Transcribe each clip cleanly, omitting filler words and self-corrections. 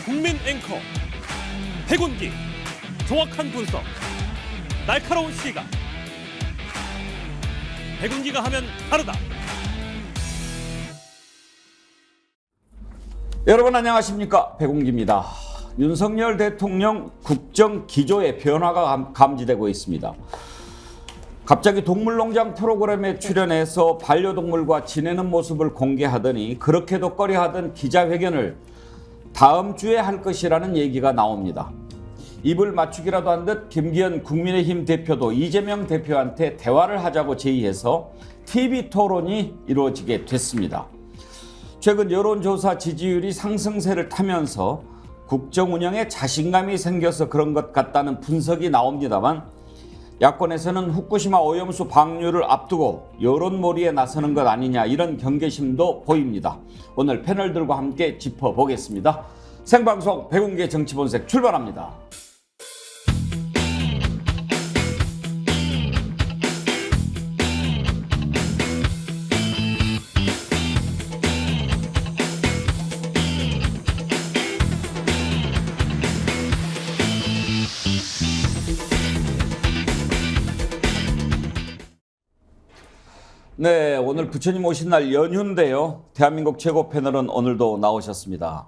국민 앵커 백운기, 정확한 분석, 날카로운 시각. 백운기가 하면 다르다. 여러분 안녕하십니까, 백운기입니다. 윤석열 대통령 국정 기조의 변화가 감지되고 있습니다. 갑자기 동물농장 프로그램에 출연해서 반려동물과 지내는 모습을 공개하더니 그렇게도 꺼려하던 기자회견을 다음 주에 할 것이라는 얘기가 나옵니다. 입을 맞추기라도 한 듯 김기현 국민의힘 대표도 이재명 대표한테 대화를 하자고 제의해서 TV 토론이 이루어지게 됐습니다. 최근 여론조사 지지율이 상승세를 타면서 국정 운영에 자신감이 생겨서 그런 것 같다는 분석이 나옵니다만, 야권에서는 후쿠시마 오염수 방류를 앞두고 여론몰이에 나서는 것 아니냐, 이런 경계심도 보입니다. 오늘 패널들과 함께 짚어보겠습니다. 생방송 백운기의 정치본색 출발합니다. 네, 오늘 부처님 오신 날 연휴인데요. 대한민국 최고 패널은 오늘도 나오셨습니다.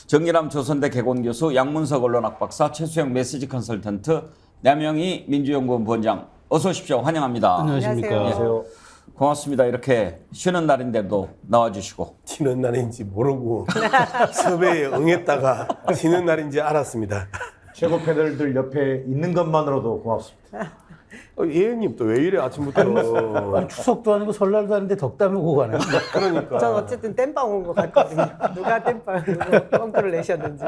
정일함 조선대 개공교수, 양문석 언론학 박사, 최수영 메시지 컨설턴트, 남영희 민주연구원 부원장, 어서 오십시오. 환영합니다. 안녕하십니까. 안녕하세요. 고맙습니다. 이렇게 쉬는 날인데도 나와주시고. 쉬는 날인지 모르고 섭외에 응했다가 쉬는 날인지 알았습니다. 최고 패널들 옆에 있는 것만으로도 고맙습니다. 예은님 또 왜 이래 아침부터. 추석도 아니고 설날도 아닌데 덕담을 오고 가네. 그러니까. 전 어쨌든 땜빵 온 것 같거든요. 누가 땜빵, 누가 뻥크를 내셨는지.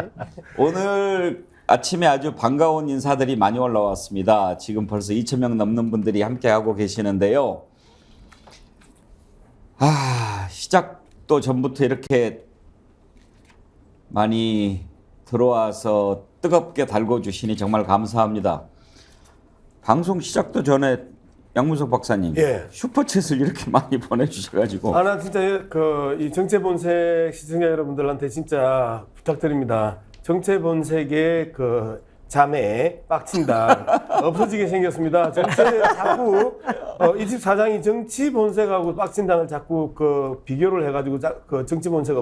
오늘 아침에 아주 반가운 인사들이 많이 올라왔습니다. 지금 벌써 2,000명 넘는 분들이 함께하고 계시는데요. 시작도 전부터 이렇게 많이 들어와서 뜨겁게 달궈주시니 정말 감사합니다. 방송 시작도 전에 양문석 박사님, 예. 슈퍼챗을 이렇게 많이 보내주셔가지고. 나 진짜 이 정체본색 시청자 여러분들한테 진짜 부탁드립니다. 정체본색의 그 자매 빡친다 없어지게 생겼습니다. 자꾸 이 집 사장이 정치본색하고 빡친당을 자꾸 그 비교를 해가지고 그 정치본색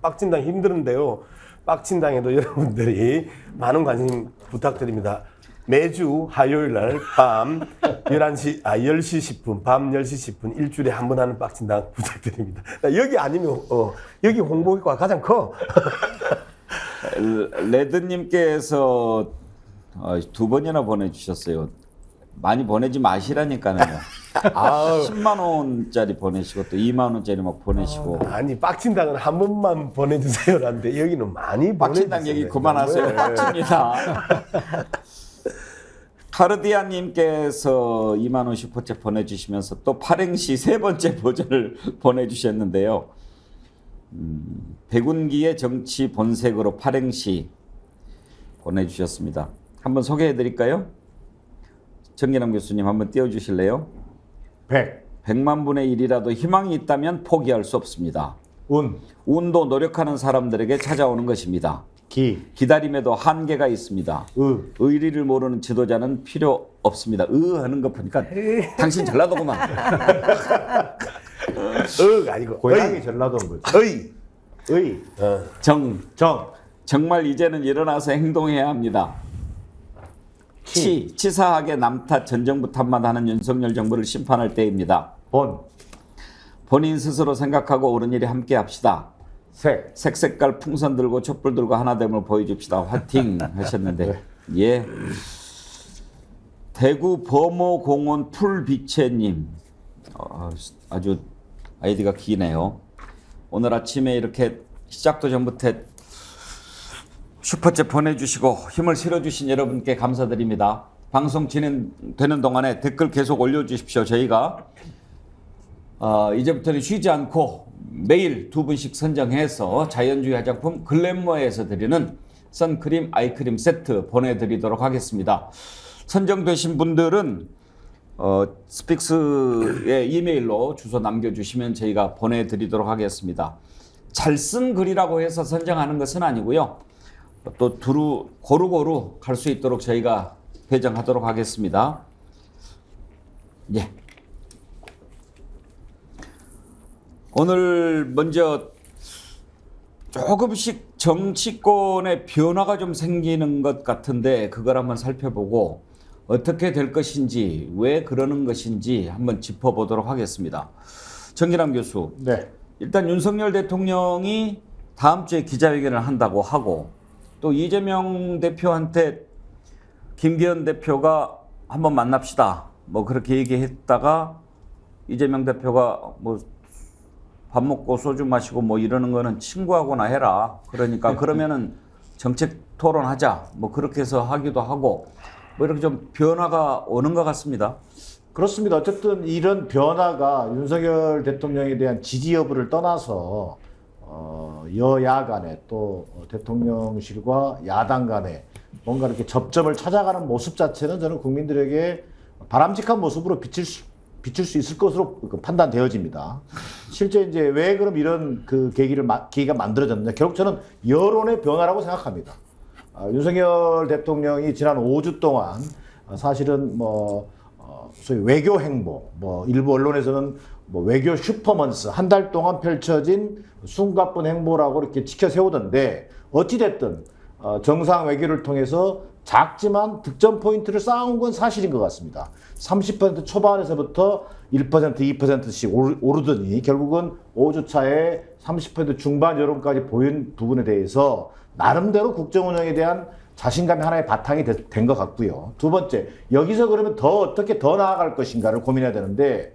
빡친당 힘드는데요. 빡친당에도 여러분들이 많은 관심 부탁드립니다. 매주 화요일 날 밤 10시 10분, 밤 10시 10분 일주일에 한 번 하는 빡친당 부탁드립니다. 여기 아니면 여기 홍보효과가 가장 커. 레드님께서 2번이나 보내주셨어요. 많이 보내지 마시라니까요. 10만 원짜리 보내시고 또 2만 원짜리 막 보내시고. 아니 빡친당은 한 번만 보내주세요라는데 여기는 많이 빡친당 보내주세요. 얘기 그만하세요. 빡칩니다. 카르디아님께서 2만 원 슈퍼챗 보내주시면서 또 팔행시 3번째 버전을 보내주셨는데요. 백운기의 정치 본색으로 팔행시 보내주셨습니다. 한번 소개해드릴까요? 정기남 교수님 한번 띄워주실래요? 100만 분의 1이라도 희망이 있다면 포기할 수 없습니다. 운도 노력하는 사람들에게 찾아오는 것입니다. 기다림에도 한계가 있습니다. 의리를 모르는 지도자는 필요 없습니다. 하는 거 보니까 당신 전라도구만. 아니고 고향이 전라도인 거지. 정말 이제는 일어나서 행동해야 합니다. 치사하게 남탓, 전정부 탓만 하는 윤석열 정부를 심판할 때입니다. 본인 스스로 생각하고 옳은 일에 함께 합시다. 색깔 풍선 들고 촛불 들고 하나됨을 보여줍시다. 화이팅 하셨는데. 예. 대구 범어공원 풀비체님, 아주 아이디가 기네요. 오늘 아침에 이렇게 시작도 전부터 슈퍼챗 보내주시고 힘을 실어주신 여러분께 감사드립니다. 방송 진행되는 동안에 댓글 계속 올려주십시오. 저희가 이제부터는 쉬지 않고 매일 2분씩 선정해서 자연주의 화장품 글램머에서 드리는 선크림, 아이크림 세트 보내드리도록 하겠습니다. 선정되신 분들은 스픽스의 이메일로 주소 남겨주시면 저희가 보내드리도록 하겠습니다. 잘 쓴 글이라고 해서 선정하는 것은 아니고요. 또 두루 고루고루 갈 수 있도록 저희가 배정하도록 하겠습니다. 예. 오늘 먼저 조금씩 정치권의 변화가 좀 생기는 것 같은데 그걸 한번 살펴보고 어떻게 될 것인지 왜 그러는 것인지 한번 짚어보도록 하겠습니다. 정기남 교수, 네. 일단 윤석열 대통령이 다음 주에 기자회견을 한다고 하고 또 이재명 대표한테 김기현 대표가 한번 만납시다 뭐 그렇게 얘기했다가 이재명 대표가 뭐 밥 먹고 소주 마시고 뭐 이러는 거는 친구하고나 해라. 그러니까 그러면은 정책 토론하자. 뭐 그렇게 해서 하기도 하고 뭐 이렇게 좀 변화가 오는 것 같습니다. 그렇습니다. 어쨌든 이런 변화가 윤석열 대통령에 대한 지지 여부를 떠나서 여야 간에 또 대통령실과 야당 간에 뭔가 이렇게 접점을 찾아가는 모습 자체는 저는 국민들에게 바람직한 모습으로 비칠 수 있을 것으로 판단되어집니다. 실제 이제 왜 그럼 이런 그 계기가 만들어졌느냐? 결국 저는 여론의 변화라고 생각합니다. 윤석열 대통령이 지난 5주 동안 사실은 소위 외교 행보, 일부 언론에서는 외교 슈퍼먼스 한 달 동안 펼쳐진 숨가쁜 행보라고 이렇게 치켜 세우던데 어찌됐든 정상 외교를 통해서 작지만 득점 포인트를 쌓아온 건 사실인 것 같습니다. 30% 초반에서부터 1%, 2%씩 오르더니 결국은 5주 차에 30% 중반 여론까지 보인 부분에 대해서 나름대로 국정 운영에 대한 자신감이 하나의 바탕이 된 것 같고요. 두 번째, 여기서 그러면 어떻게 더 나아갈 것인가를 고민해야 되는데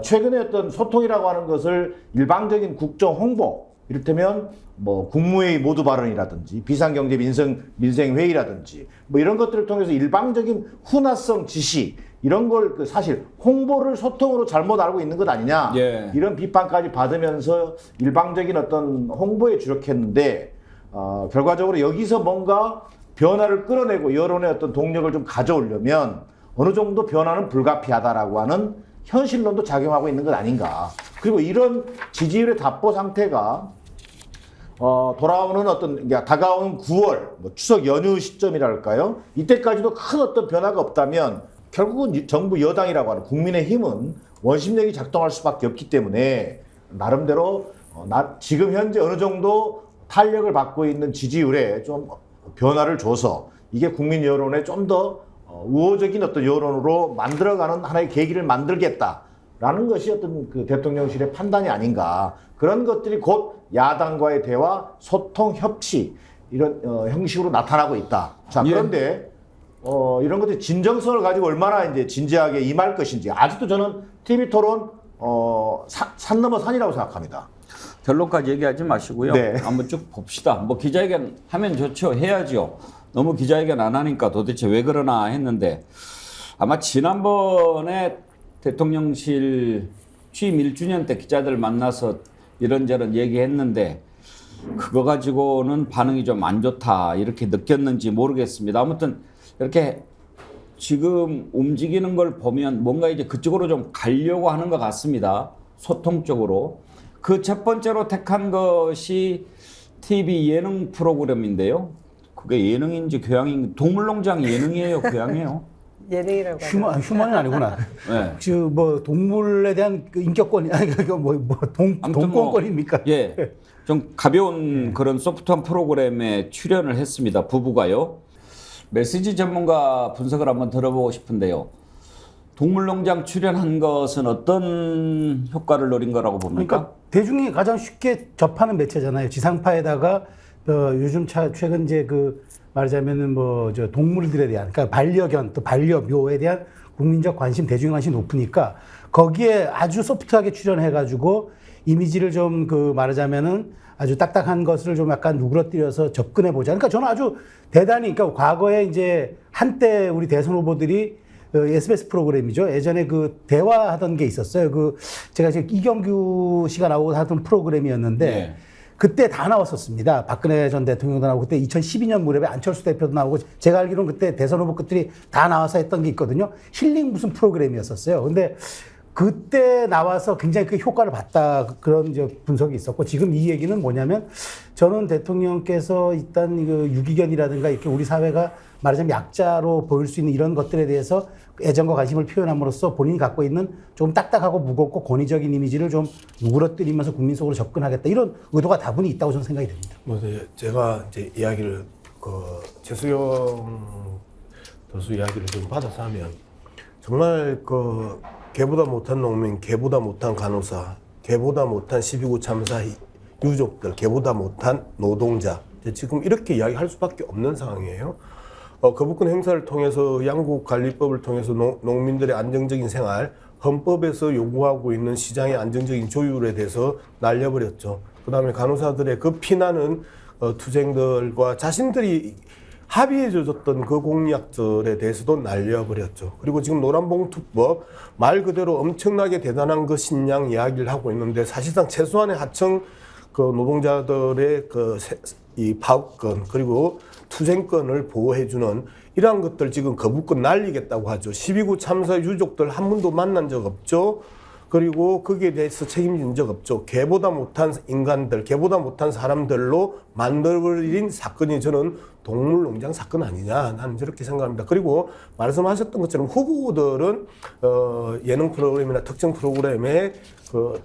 최근에 어떤 소통이라고 하는 것을 일방적인 국정 홍보, 이를테면 국무회의 모두 발언이라든지 비상경제 민생회의라든지 이런 것들을 통해서 일방적인 훈화성 지시 이런 걸 사실 홍보를 소통으로 잘못 알고 있는 것 아니냐 예. 이런 비판까지 받으면서 일방적인 어떤 홍보에 주력했는데 결과적으로 여기서 뭔가 변화를 끌어내고 여론의 어떤 동력을 좀 가져오려면 어느 정도 변화는 불가피하다라고 하는 현실론도 작용하고 있는 것 아닌가. 그리고 이런 지지율의 답보 상태가 돌아오는 다가오는 9월 추석 연휴 시점이랄까요? 이때까지도 큰 어떤 변화가 없다면 결국은 정부 여당이라고 하는 국민의힘은 원심력이 작동할 수밖에 없기 때문에 나름대로 지금 현재 어느 정도 탄력을 받고 있는 지지율에 좀 변화를 줘서 이게 국민 여론에 좀 더 우호적인 어떤 여론으로 만들어가는 하나의 계기를 만들겠다라는 것이 어떤 그 대통령실의 판단이 아닌가. 그런 것들이 곧 야당과의 대화, 소통, 협치 이런 형식으로 나타나고 있다. 자, 그런데 이런 것들이 진정성을 가지고 얼마나 이제 진지하게 임할 것인지 아직도 저는 TV 토론 산 넘어 산이라고 생각합니다. 결론까지 얘기하지 마시고요. 네. 한번 쭉 봅시다. 기자회견 하면 좋죠. 해야죠. 너무 기자회견 안 하니까 도대체 왜 그러나 했는데 아마 지난번에 대통령실 취임 1주년 때 기자들 만나서 이런저런 얘기했는데 그거 가지고는 반응이 좀 안 좋다 이렇게 느꼈는지 모르겠습니다. 아무튼 이렇게 지금 움직이는 걸 보면 뭔가 이제 그쪽으로 좀 가려고 하는 것 같습니다. 소통 쪽으로. 그 첫 번째로 택한 것이 TV 예능 프로그램인데요. 그게 예능인지 교양인지 동물농장 예능이에요, 교양이에요? 예능이라고 하죠. 휴먼은 아니구나. 네. 동물에 대한 그 인격권이 아니 동권권입니까? 예, 좀 가벼운 그런 소프트한 프로그램에 출연을 했습니다. 부부가요. 메시지 전문가 분석을 한번 들어보고 싶은데요. 동물농장 출연한 것은 어떤 효과를 노린 거라고 봅니까? 그러니까 대중이 가장 쉽게 접하는 매체잖아요. 지상파에다가 요즘 최근 이제 말하자면은 동물들에 대한, 그러니까 반려견 또 반려묘에 대한 국민적 관심, 대중 관심이 높으니까 거기에 아주 소프트하게 출연해가지고 이미지를 좀 말하자면은 아주 딱딱한 것을 좀 약간 누그러뜨려서 접근해 보자. 그러니까 저는 아주 대단히, 그러니까 과거에 이제 한때 우리 대선 후보들이 SBS 프로그램이죠. 예전에 대화하던 게 있었어요. 제가 지금 이경규 씨가 나오고 하던 프로그램이었는데 네. 그때 다 나왔었습니다. 박근혜 전 대통령도 나오고 그때 2012년 무렵에 안철수 대표도 나오고 제가 알기로는 그때 대선 후보 끝들이 다 나와서 했던 게 있거든요. 힐링 무슨 프로그램이었었어요. 근데 그때 나와서 굉장히 그 효과를 봤다 그런 이제 분석이 있었고 지금 이 얘기는 뭐냐면 저는 대통령께서 일단 그 유기견이라든가 이렇게 우리 사회가 말하자면 약자로 보일 수 있는 이런 것들에 대해서 애정과 관심을 표현함으로써 본인이 갖고 있는 좀 딱딱하고 무겁고 권위적인 이미지를 좀 누그러뜨리면서 국민 속으로 접근하겠다 이런 의도가 다분히 있다고 저는 생각이 듭니다. 제가 이제 이야기를 최수영 교수 이야기를 좀 받아서 하면 정말 개보다 못한 농민, 개보다 못한 간호사, 개보다 못한 12구 참사 유족들, 개보다 못한 노동자 지금 이렇게 이야기할 수밖에 없는 상황이에요. 거부권 행사를 통해서 양국관리법을 통해서 농민들의 안정적인 생활, 헌법에서 요구하고 있는 시장의 안정적인 조율에 대해서 날려버렸죠. 그 다음에 간호사들의 그 피나는 투쟁들과 자신들이 합의해줬던 그 공약들에 대해서도 날려버렸죠. 그리고 지금 노란봉투법 말 그대로 엄청나게 대단한 그 신양 이야기를 하고 있는데 사실상 최소한의 하청 노동자들의 이 파업권 그리고 투쟁권을 보호해주는 이러한 것들 지금 거부권 날리겠다고 하죠. 12구 참사 유족들 한 번도 만난 적 없죠. 그리고 거기에 대해서 책임진 적 없죠. 개보다 못한 인간들, 개보다 못한 사람들로 만들어버린 사건이 저는 동물농장 사건 아니냐 나는 저렇게 생각합니다. 그리고 말씀하셨던 것처럼 후보들은 예능 프로그램이나 특정 프로그램에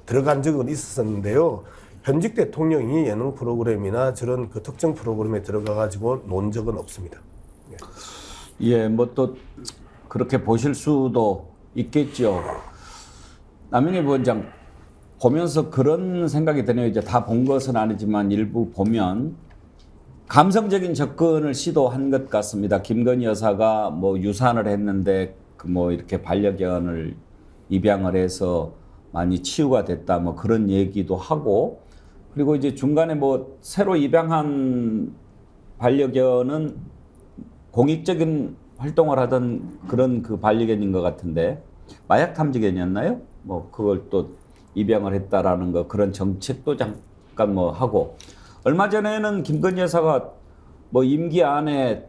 들어간 적은 있었는데요. 현직 대통령이 예능 프로그램이나 저런 특정 프로그램에 들어가가지고 논 적은 없습니다. 예, 뭐 또 그렇게 보실 수도 있겠죠. 남영희 부원장 보면서 그런 생각이 드네요. 이제 다 본 것은 아니지만 일부 보면 감성적인 접근을 시도한 것 같습니다. 김건희 여사가 뭐 유산을 했는데 뭐 이렇게 반려견을 입양을 해서 많이 치유가 됐다 뭐 그런 얘기도 하고 그리고 이제 중간에 뭐 새로 입양한 반려견은 공익적인 활동을 하던 그런 그 반려견인 것 같은데 마약 탐지견이었나요? 뭐 그걸 또 입양을 했다라는 거 그런 정책도 잠깐 뭐 하고 얼마 전에는 김건희 여사가 뭐 임기 안에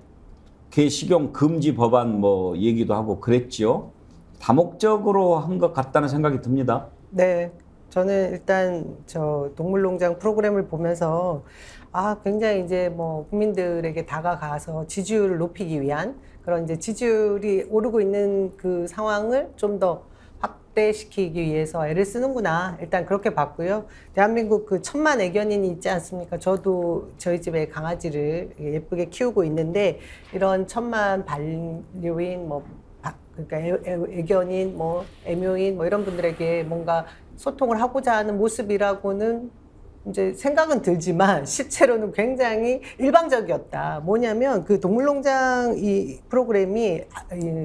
개 식용 금지 법안 뭐 얘기도 하고 그랬지요. 다목적으로 한 것 같다는 생각이 듭니다. 네. 저는 일단 동물농장 프로그램을 보면서 굉장히 이제 뭐 국민들에게 다가가서 지지율을 높이기 위한 그런 이제 지지율이 오르고 있는 그 상황을 좀 더 확대시키기 위해서 애를 쓰는구나. 일단 그렇게 봤고요. 대한민국 그 1000만 애견인이 있지 않습니까? 저도 저희 집에 강아지를 예쁘게 키우고 있는데 이런 1000만 반려인 그러니까 애견인, 애묘인 이런 분들에게 뭔가 소통을 하고자 하는 모습이라고는 이제 생각은 들지만 실제로는 굉장히 일방적이었다. 뭐냐면 그 동물농장 이 프로그램이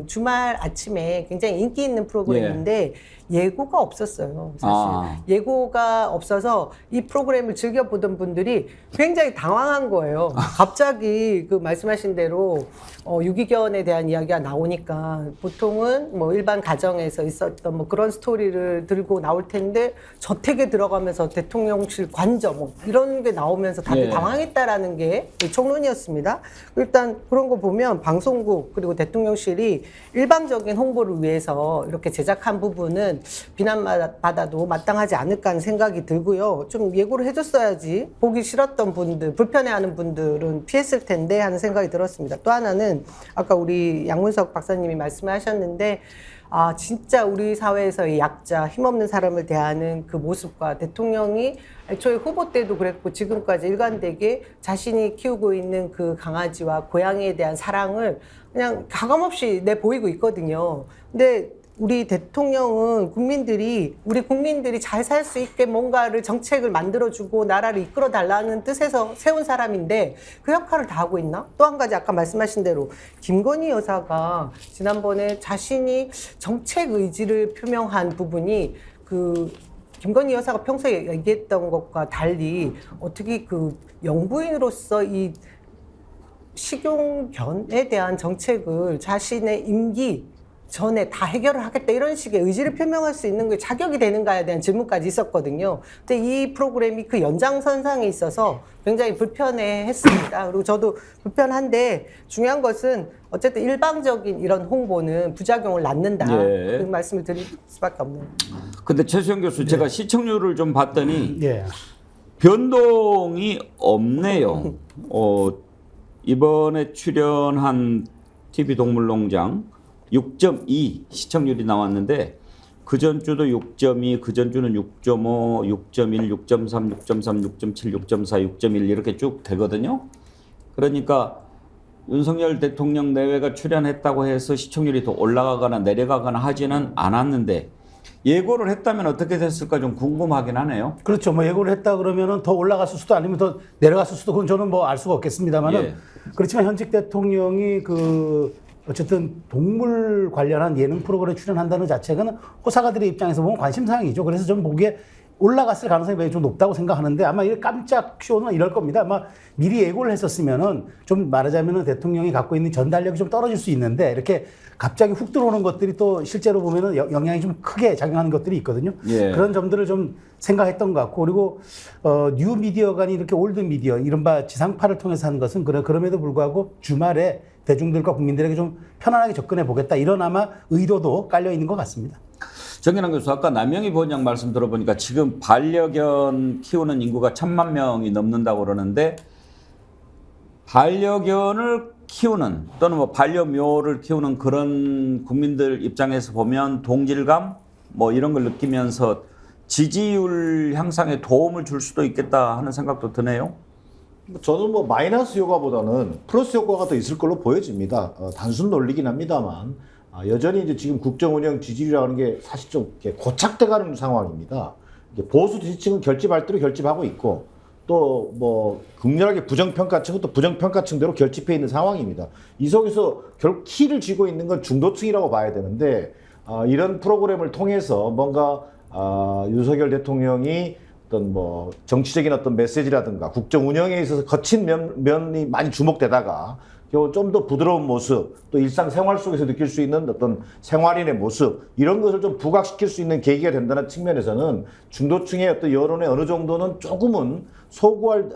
주말 아침에 굉장히 인기 있는 프로그램인데 예고가 없었어요. 사실 예고가 없어서 이 프로그램을 즐겨보던 분들이 굉장히 당황한 거예요. 갑자기 그 말씀하신 대로 유기견에 대한 이야기가 나오니까 보통은 뭐 일반 가정에서 있었던 뭐 그런 스토리를 들고 나올 텐데 저택에 들어가면서 대통령실 관저 뭐 이런 게 나오면서 다들 당황했다라는 게 총론이었습니다. 일단 그런 거 보면 방송국 그리고 대통령실이 일방적인 홍보를 위해서 이렇게 제작한 부분은 비난받아도 마땅하지 않을까 하는 생각이 들고요. 좀 예고를 해줬어야지 보기 싫었던 분들, 불편해하는 분들은 피했을 텐데 하는 생각이 들었습니다. 또 하나는 아까 우리 양문석 박사님이 말씀하셨는데 진짜 우리 사회에서의 약자, 힘없는 사람을 대하는 그 모습과 대통령이 애초에 후보 때도 그랬고 지금까지 일관되게 자신이 키우고 있는 그 강아지와 고양이에 대한 사랑을 그냥 가감없이 내보이고 있거든요. 근데 우리 대통령은 우리 국민들이 잘 살 수 있게 뭔가를 정책을 만들어주고 나라를 이끌어 달라는 뜻에서 세운 사람인데 그 역할을 다 하고 있나? 또 한 가지 아까 말씀하신 대로 김건희 여사가 지난번에 자신이 정책 의지를 표명한 부분이 김건희 여사가 평소에 얘기했던 것과 달리 어떻게 그 영부인으로서 이 식용견에 대한 정책을 자신의 임기 전에 다 해결을 하겠다 이런 식의 의지를 표명할 수 있는 게 자격이 되는가에 대한 질문까지 있었거든요. 근데 이 프로그램이 그 연장선상에 있어서 굉장히 불편해했습니다. 그리고 저도 불편한데 중요한 것은 어쨌든 일방적인 이런 홍보는 부작용을 낳는다. 예. 그 말씀을 드릴 수밖에 없네요. 근데 최수영 교수 제가 시청률을 좀 봤더니 예. 변동이 없네요. 이번에 출연한 TV 동물농장 6.2 시청률이 나왔는데 그 전주도 6.2, 그 전주는 6.5, 6.1, 6.3, 6.3, 6.7, 6.4, 6.1 이렇게 쭉 되거든요. 그러니까 윤석열 대통령 내외가 출연했다고 해서 시청률이 더 올라가거나 내려가거나 하지는 않았는데 예고를 했다면 어떻게 됐을까 좀 궁금하긴 하네요. 그렇죠. 뭐 예고를 했다 그러면은 더 올라갔을 수도 아니면 더 내려갔을 수도 그건 저는 뭐 알 수가 없겠습니다만은 예. 그렇지만 현직 대통령이 그 어쨌든 동물 관련한 예능 프로그램에 출연한다는 자체가 호사가들의 입장에서 보면 관심사항이죠. 그래서 좀 보기에 올라갔을 가능성이 매우 좀 높다고 생각하는데 아마 이 깜짝 쇼는 이럴 겁니다. 아마 미리 예고를 했었으면은 좀 말하자면은 대통령이 갖고 있는 전달력이 좀 떨어질 수 있는데 이렇게 갑자기 훅 들어오는 것들이 또 실제로 보면은 영향이 좀 크게 작용하는 것들이 있거든요. 예. 그런 점들을 좀 생각했던 것 같고 그리고 뉴 미디어간이 이렇게 올드 미디어 이른바 지상파를 통해서 하는 것은 그럼에도 불구하고 주말에 대중들과 국민들에게 좀 편안하게 접근해 보겠다 이런 아마 의도도 깔려 있는 것 같습니다. 정현환 교수 아까 남영희 부원장 말씀 들어보니까 지금 반려견 키우는 인구가 1,000만 명이 넘는다고 그러는데 반려견을 키우는 또는 뭐 반려묘를 키우는 그런 국민들 입장에서 보면 동질감 뭐 이런 걸 느끼면서 지지율 향상에 도움을 줄 수도 있겠다 하는 생각도 드네요. 저는 뭐 마이너스 효과보다는 플러스 효과가 더 있을 걸로 보여집니다. 단순 논리긴 합니다만 여전히 이제 지금 국정 운영 지지율이라는 게 사실 좀 이렇게 고착돼가는 상황입니다. 보수 지지층은 결집할 대로 결집하고 있고 또 뭐 극렬하게 부정평가층은 또 부정평가층대로 결집해 있는 상황입니다. 이 속에서 결국 키를 쥐고 있는 건 중도층이라고 봐야 되는데 이런 프로그램을 통해서 뭔가 윤석열 대통령이 어떤 뭐 정치적인 어떤 메시지라든가 국정 운영에 있어서 거친 면이 많이 주목되다가 좀 더 부드러운 모습, 또 일상생활 속에서 느낄 수 있는 어떤 생활인의 모습 이런 것을 좀 부각시킬 수 있는 계기가 된다는 측면에서는 중도층의 어떤 여론에 어느 정도는 조금은 소구할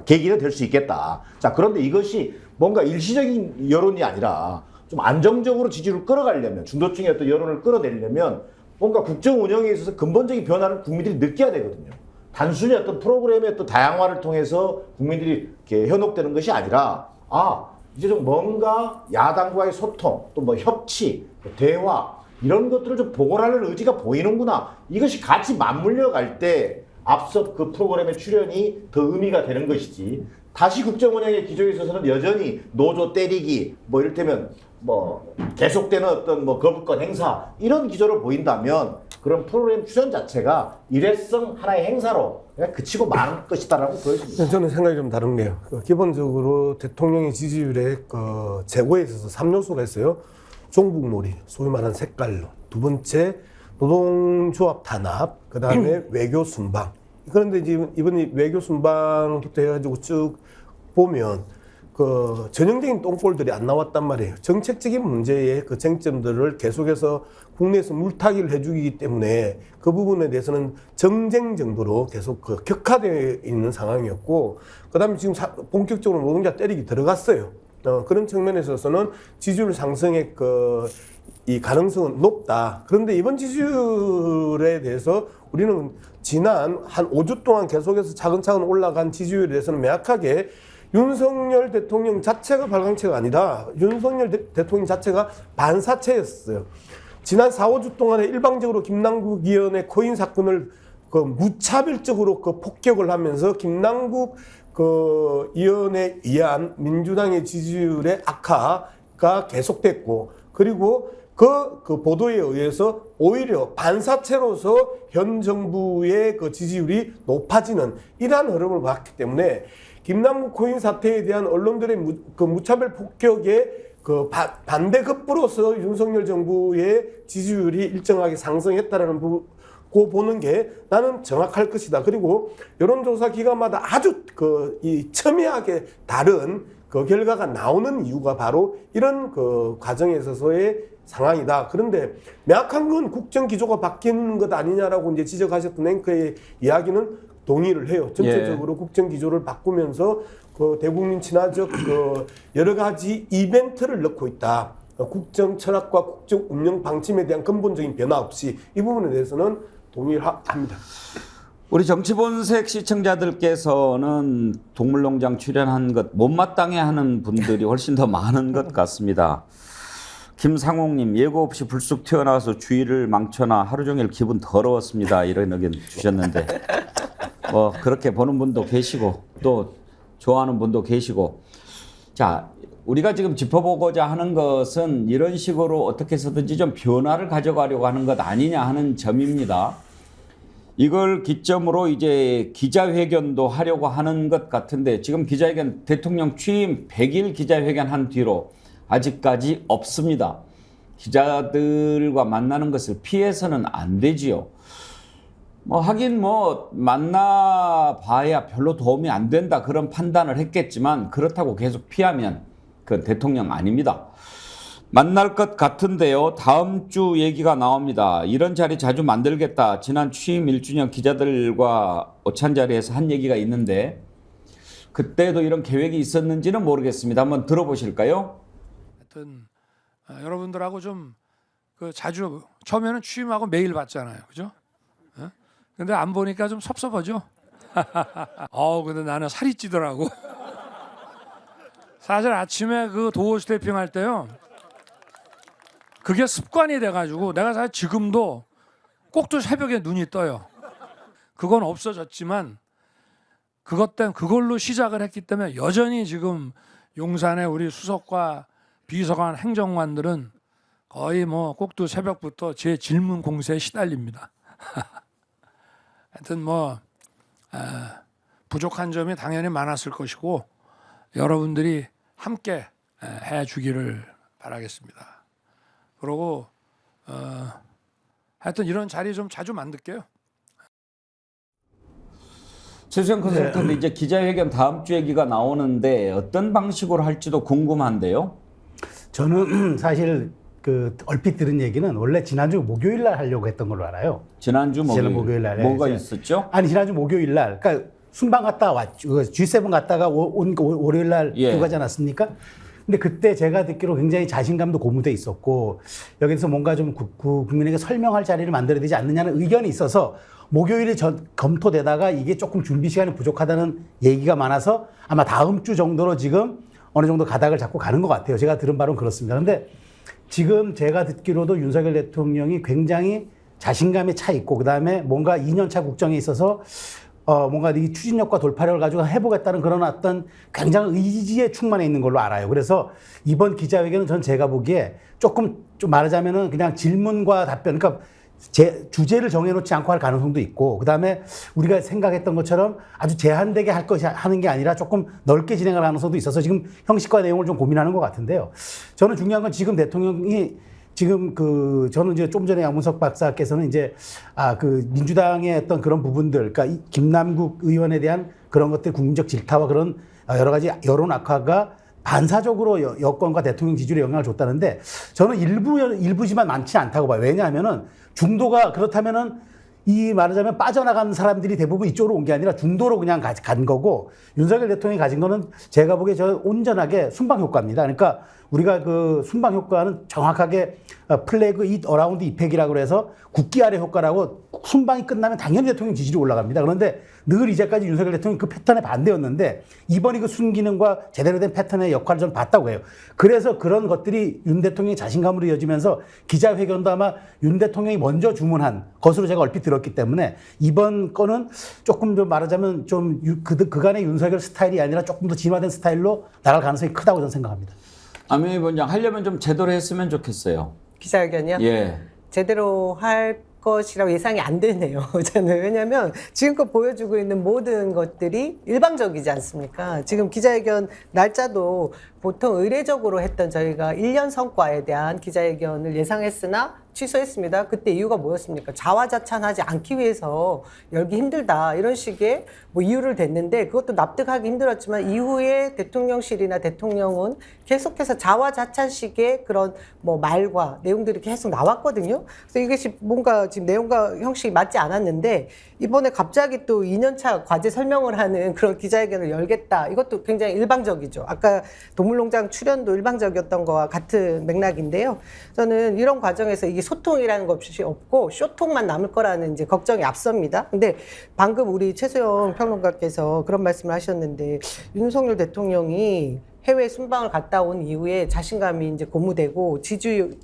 계기가 될 수 있겠다. 자, 그런데 이것이 뭔가 일시적인 여론이 아니라 좀 안정적으로 지지율을 끌어가려면 중도층의 어떤 여론을 끌어내려면 뭔가 국정 운영에 있어서 근본적인 변화를 국민들이 느껴야 되거든요. 단순히 어떤 프로그램의 또 다양화를 통해서 국민들이 이렇게 현혹되는 것이 아니라 이제 좀 뭔가 야당과의 소통, 또 뭐 협치, 대화 이런 것들을 좀 복원하는 의지가 보이는구나. 이것이 같이 맞물려 갈 때 앞서 그 프로그램의 출연이 더 의미가 되는 것이지. 다시 국정 운영의 기조에 있어서는 여전히 노조 때리기, 뭐 이를테면 뭐 계속되는 어떤 뭐 거부권 행사 이런 기조를 보인다면 그런 프로그램 출연 자체가 일회성 하나의 행사로 그냥 그치고 마는 것이다라고 보여집니다. 저는 생각이 좀 다른 게요. 기본적으로 대통령의 지지율의 그 제고에 있어서 3요소가 있어요. 종북몰이, 소위 말하는 색깔론. 두 번째, 노동조합 단합. 그 다음에 외교 순방. 그런데 지금 이번 외교 순방부터 해가지고 쭉 보면 그 전형적인 똥꼴들이 안 나왔단 말이에요. 정책적인 문제의 그 쟁점들을 계속해서 국내에서 물타기를 해주기 때문에 그 부분에 대해서는 정쟁 정도로 계속 그 격화되어 있는 상황이었고, 그 다음에 지금 본격적으로 노동자 때리기 들어갔어요. 그런 측면에 있어서는 지지율 상승의 이 가능성은 높다. 그런데 이번 지지율에 대해서 우리는 지난 한 5주 동안 계속해서 차근차근 올라간 지지율에 대해서는 명확하게 윤석열 대통령 자체가 발광체가 아니다. 윤석열 대통령 자체가 반사체였어요. 지난 4, 5주 동안에 일방적으로 김남국 의원의 코인 사건을 무차별적으로 폭격을 하면서 김남국 의원에 의한 민주당의 지지율의 악화가 계속됐고, 그리고 그 보도에 의해서 오히려 반사체로서 현 정부의 지지율이 높아지는 이러한 흐름을 봤기 때문에 김남국 코인 사태에 대한 언론들의 무차별 폭격에 반대급부로서 윤석열 정부의 지지율이 일정하게 상승했다라는 고 보는 게 나는 정확할 것이다. 그리고 여론조사 기관마다 아주 이 첨예하게 다른 그 결과가 나오는 이유가 바로 이런 그 과정에 있어서의 상황이다. 그런데 명확한 건 국정 기조가 바뀌는 것 아니냐라고 이제 지적하셨던 앵커의 이야기는 동의를 해요. 전체적으로 국정 기조를 바꾸면서 그 대국민 친화적 그 여러 가지 이벤트를 넣고 있다. 국정 철학과 국정 운영 방침에 대한 근본적인 변화 없이 이 부분에 대해서는 동의를 합니다. 우리 정치본색 시청자들께서는 동물농장 출연한 것 못마땅해 하는 분들이 훨씬 더 많은 것 같습니다. 김상옥님, 예고 없이 불쑥 튀어나와서 주의를 망쳐나 하루 종일 기분 더러웠습니다. 이런 의견 주셨는데 뭐 그렇게 보는 분도 계시고 또 좋아하는 분도 계시고, 자, 우리가 지금 짚어보고자 하는 것은 이런 식으로 어떻게 해서든지 좀 변화를 가져가려고 하는 것 아니냐 하는 점입니다. 이걸 기점으로 이제 기자회견도 하려고 하는 것 같은데 지금 기자회견 대통령 취임 100일 기자회견 한 뒤로 아직까지 없습니다. 기자들과 만나는 것을 피해서는 안 되지요. 뭐 하긴 뭐 만나봐야 별로 도움이 안 된다 그런 판단을 했겠지만 그렇다고 계속 피하면 그건 대통령 아닙니다. 만날 것 같은데요. 다음 주 얘기가 나옵니다. 이런 자리 자주 만들겠다. 지난 취임 1주년 기자들과 오찬 자리에서 한 얘기가 있는데 그때도 이런 계획이 있었는지는 모르겠습니다. 한번 들어보실까요? 하여튼 여러분들하고 좀 그 자주 처음에는 취임하고 매일 봤잖아요, 그죠? 근데 안 보니까 좀 섭섭하죠. 근데 나는 살이 찌더라고. 사실 아침에 그 도어 스태핑 할 때요, 그게 습관이 돼가지고 내가 사실 지금도 꼭두 새벽에 눈이 떠요. 그건 없어졌지만 그것 때문에 그걸로 시작을 했기 때문에 여전히 지금 용산의 우리 수석과 비서관 행정관들은 거의 뭐 꼭두 새벽부터 제 질문 공세에 시달립니다. 하여튼 뭐 부족한 점이 당연히 많았을 것이고 여러분들이 함께 해주기를 바라겠습니다. 그리고 하여튼 이런 자리 좀 자주 만들게요. 최수영 컨설턴트 이제 기자회견 다음 주 얘기가 나오는데 어떤 방식으로 할지도 궁금한데요. 저는 사실 그 얼핏 들은 얘기는 원래 지난주 목요일 날 하려고 했던 걸로 알아요. 지난주 목요일 날 뭐가 있었죠? 아니 지난주 목요일 날, 그러니까 순방 갔다 왔죠. G7 갔다가 온 월요일 날 휴가지 않았습니까? 근데 그때 제가 듣기로 굉장히 자신감도 고무돼 있었고 여기서 뭔가 좀 국민에게 설명할 자리를 만들어야 되지 않느냐는 의견이 있어서 목요일이 검토되다가 이게 조금 준비 시간이 부족하다는 얘기가 많아서 아마 다음 주 정도로 지금 어느 정도 가닥을 잡고 가는 것 같아요. 제가 들은 바로는 그렇습니다. 그런데 지금 제가 듣기로도 윤석열 대통령이 굉장히 자신감에 차 있고 그다음에 뭔가 2년차 국정에 있어서 뭔가 이 추진력과 돌파력을 가지고 해보겠다는 그런 어떤 굉장한 의지에 충만해 있는 걸로 알아요. 그래서 이번 기자회견은 전 제가 보기에 조금 좀 말하자면은 그냥 질문과 답변, 그러니까 주제를 정해놓지 않고 할 가능성도 있고, 그 다음에 우리가 생각했던 것처럼 아주 제한되게 하는 게 아니라 조금 넓게 진행할 가능성도 있어서 지금 형식과 내용을 좀 고민하는 것 같은데요. 저는 중요한 건 지금 대통령이 지금 저는 이제 좀 전에 양문석 박사께서는 이제 그 민주당의 어떤 그런 부분들, 그러니까 이 김남국 의원에 대한 그런 것들 국민적 질타와 그런 여러 가지 여론 악화가 반사적으로 여권과 대통령 지지율에 영향을 줬다는데 저는 일부지만 많지 않다고 봐요. 왜냐하면은 중도가 그렇다면은 이 말하자면 빠져나간 사람들이 대부분 이쪽으로 온 게 아니라 중도로 그냥 간 거고 윤석열 대통령이 가진 거는 제가 보기에 온전하게 순방 효과입니다. 그러니까 우리가 그 순방 효과는 정확하게 플래그 잇 어라운드 이펙이라고 해서 국기 아래 효과라고 순방이 끝나면 당연히 대통령 지지율이 올라갑니다. 그런데 늘 이제까지 윤석열 대통령이 그 패턴에 반대였는데 이번이 그 순기능과 제대로 된 패턴의 역할을 저는 봤다고 해요. 그래서 그런 것들이 윤 대통령의 자신감으로 이어지면서 기자회견도 아마 윤 대통령이 먼저 주문한 것으로 제가 얼핏 들었기 때문에 이번 거는 조금 좀 말하자면 좀 그간의 윤석열 스타일이 아니라 조금 더 진화된 스타일로 나갈 가능성이 크다고 저는 생각합니다. 안명희 원장 하려면 좀 제대로 했으면 좋겠어요. 기자회견이요? 예. 제대로 할 것이라고 예상이 안 되네요. 저는 왜냐하면 지금껏 보여주고 있는 모든 것들이 일방적이지 않습니까? 지금 기자회견 날짜도 보통 의례적으로 했던 저희가 1년 성과에 대한 기자회견을 예상했으나 취소했습니다. 그때 이유가 뭐였습니까? 자화자찬하지 않기 위해서 열기 힘들다 이런 식의 뭐 이유를 댔는데 그것도 납득하기 힘들었지만 이후에 대통령실이나 대통령은 계속해서 자화자찬식의 그런 뭐 말과 내용들이 계속 나왔거든요. 그래서 이게 뭔가 지금 내용과 형식이 맞지 않았는데 이번에 갑자기 또 2년차 과제 설명을 하는 그런 기자회견을 열겠다. 이것도 굉장히 일방적이죠. 아까 동물농장 출연도 일방적이었던 거와 같은 맥락인데요. 저는 이런 과정에서 이게 소통이라는 것이 없고 쇼통만 남을 거라는 이제 걱정이 앞섭니다. 근데 방금 우리 최소영 평론가께서 그런 말씀을 하셨는데 윤석열 대통령이 해외 순방을 갔다 온 이후에 자신감이 이제 고무되고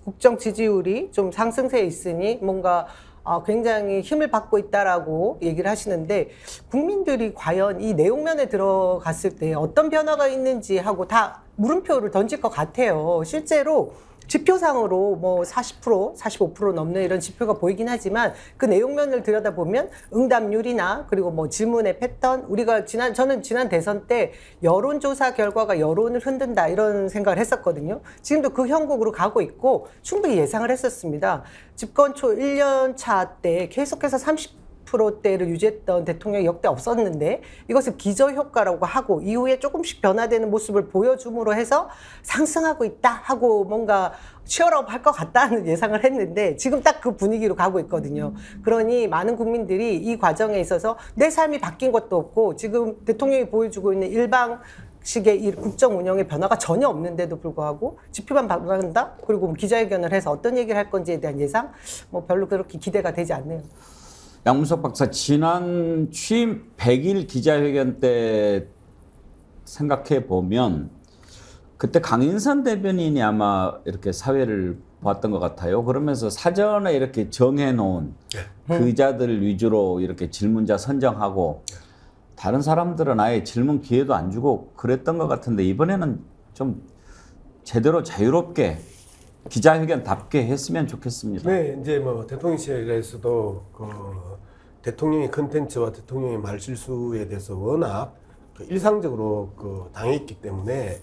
국정 지지율이 좀 상승세에 있으니 뭔가 굉장히 힘을 받고 있다라고 얘기를 하시는데 국민들이 과연 이 내용면에 들어갔을 때 어떤 변화가 있는지 하고 다 물음표를 던질 것 같아요. 실제로 지표상으로 뭐 40%, 45% 넘는 이런 지표가 보이긴 하지만 그 내용면을 들여다보면 응답률이나 그리고 뭐 질문의 패턴, 우리가 저는 지난 대선 때 여론조사 결과가 여론을 흔든다 이런 생각을 했었거든요. 지금도 그 형국으로 가고 있고 충분히 예상을 했었습니다. 집권 초 1년 차 때 계속해서 30%대를 유지했던 대통령이 역대 없었는데 이것을 기저효과라고 하고 이후에 조금씩 변화되는 모습을 보여줌으로 해서 상승하고 있다 하고 뭔가 치열업 할 것 같다는 예상을 했는데 지금 딱 그 분위기로 가고 있거든요. 그러니 많은 국민들이 이 과정에 있어서 내 삶이 바뀐 것도 없고 지금 대통령이 보여주고 있는 일방식의 이 국정 운영의 변화가 전혀 없는데도 불구하고 지표만 바꾼다? 그리고 기자회견을 해서 어떤 얘기를 할 건지에 대한 예상? 뭐 별로 그렇게 기대가 되지 않네요. 양문석 박사, 지난 취임 100일 기자회견 때 생각해 보면 그때 강인선 대변인이 아마 이렇게 사회를 봤던 것 같아요. 그러면서 사전에 이렇게 정해놓은 기자들 위주로 이렇게 질문자 선정하고 다른 사람들은 아예 질문 기회도 안 주고 그랬던 것 같은데 이번에는 좀 제대로 자유롭게 기자회견답게 했으면 좋겠습니다. 네, 이제 뭐 대통령실에서도 그 대통령의 컨텐츠와 대통령의 말실수에 대해서 워낙 그 일상적으로 그 당했기 때문에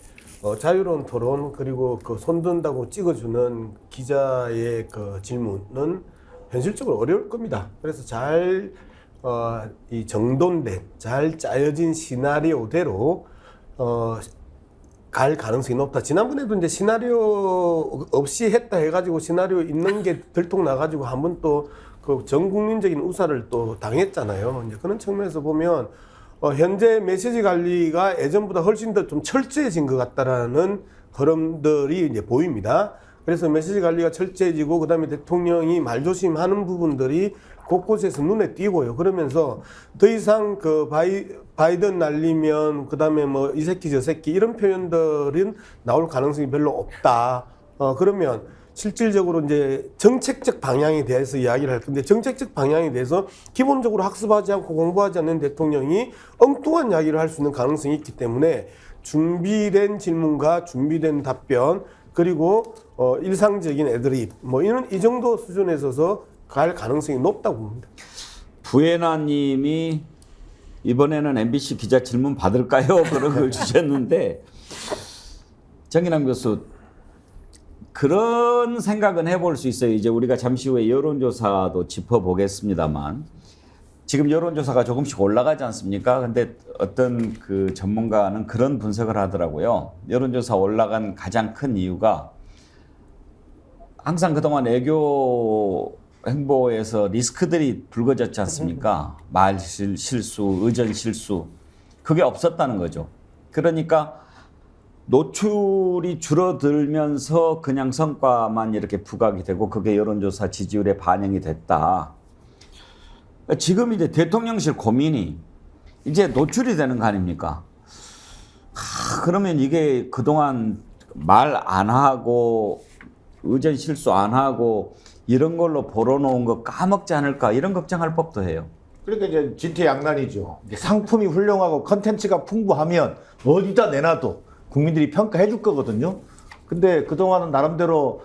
자유로운 토론 그리고 그 손든다고 찍어주는 기자의 그 질문은 현실적으로 어려울 겁니다. 그래서 이 정돈된 잘 짜여진 시나리오대로 갈 가능성이 높다. 지난번에도 이제 시나리오 없이 했다 해가지고 시나리오 있는 게 들통 나가지고 한 번 또 그 전 국민적인 우사를 또 당했잖아요. 이제 그런 측면에서 보면 현재 메시지 관리가 예전보다 훨씬 더 좀 철저해진 것 같다라는 흐름들이 이제 보입니다. 그래서 메시지 관리가 철저해지고 그다음에 대통령이 말조심하는 부분들이 곳곳에서 눈에 띄고요. 그러면서 더 이상 그 바이든 날리면 그다음에 뭐 이 새끼 저 새끼 이런 표현들은 나올 가능성이 별로 없다. 그러면 실질적으로 이제 정책적 방향에 대해서 이야기를 할 건데 정책적 방향에 대해서 기본적으로 학습하지 않고 공부하지 않는 대통령이 엉뚱한 이야기를 할 수 있는 가능성이 있기 때문에 준비된 질문과 준비된 답변 그리고 일상적인 애드립 뭐 이런 이 정도 수준에 있어서 갈 가능성이 높다고 봅니다. 부에나님이 이번에는 MBC 기자 질문 받을까요? 그런 걸 주셨는데 정인남 교수 그런 생각은 해볼 수 있어요. 이제 우리가 잠시 후에 여론조사도 짚어보겠습니다만 지금 여론조사가 조금씩 올라가지 않습니까? 근데 어떤 그 전문가는 그런 분석을 하더라고요. 여론조사 올라간 가장 큰 이유가 항상 그동안 외교 행보에서 리스크들이 불거졌지 않습니까? 말 실수, 의전 실수 그게 없었다는 거죠. 그러니까 노출이 줄어들면서 그냥 성과만 이렇게 부각이 되고 그게 여론조사 지지율에 반영이 됐다. 지금 이제 대통령실 고민이 이제 노출이 되는 거 아닙니까? 그러면 이게 그동안 말 안 하고 의전 실수 안 하고 이런 걸로 벌어놓은 거 까먹지 않을까 이런 걱정할 법도 해요. 그러니까 이제 진퇴양난이죠. 상품이 훌륭하고 컨텐츠가 풍부하면 어디다 내놔도 국민들이 평가해 줄 거거든요. 근데 그동안은 나름대로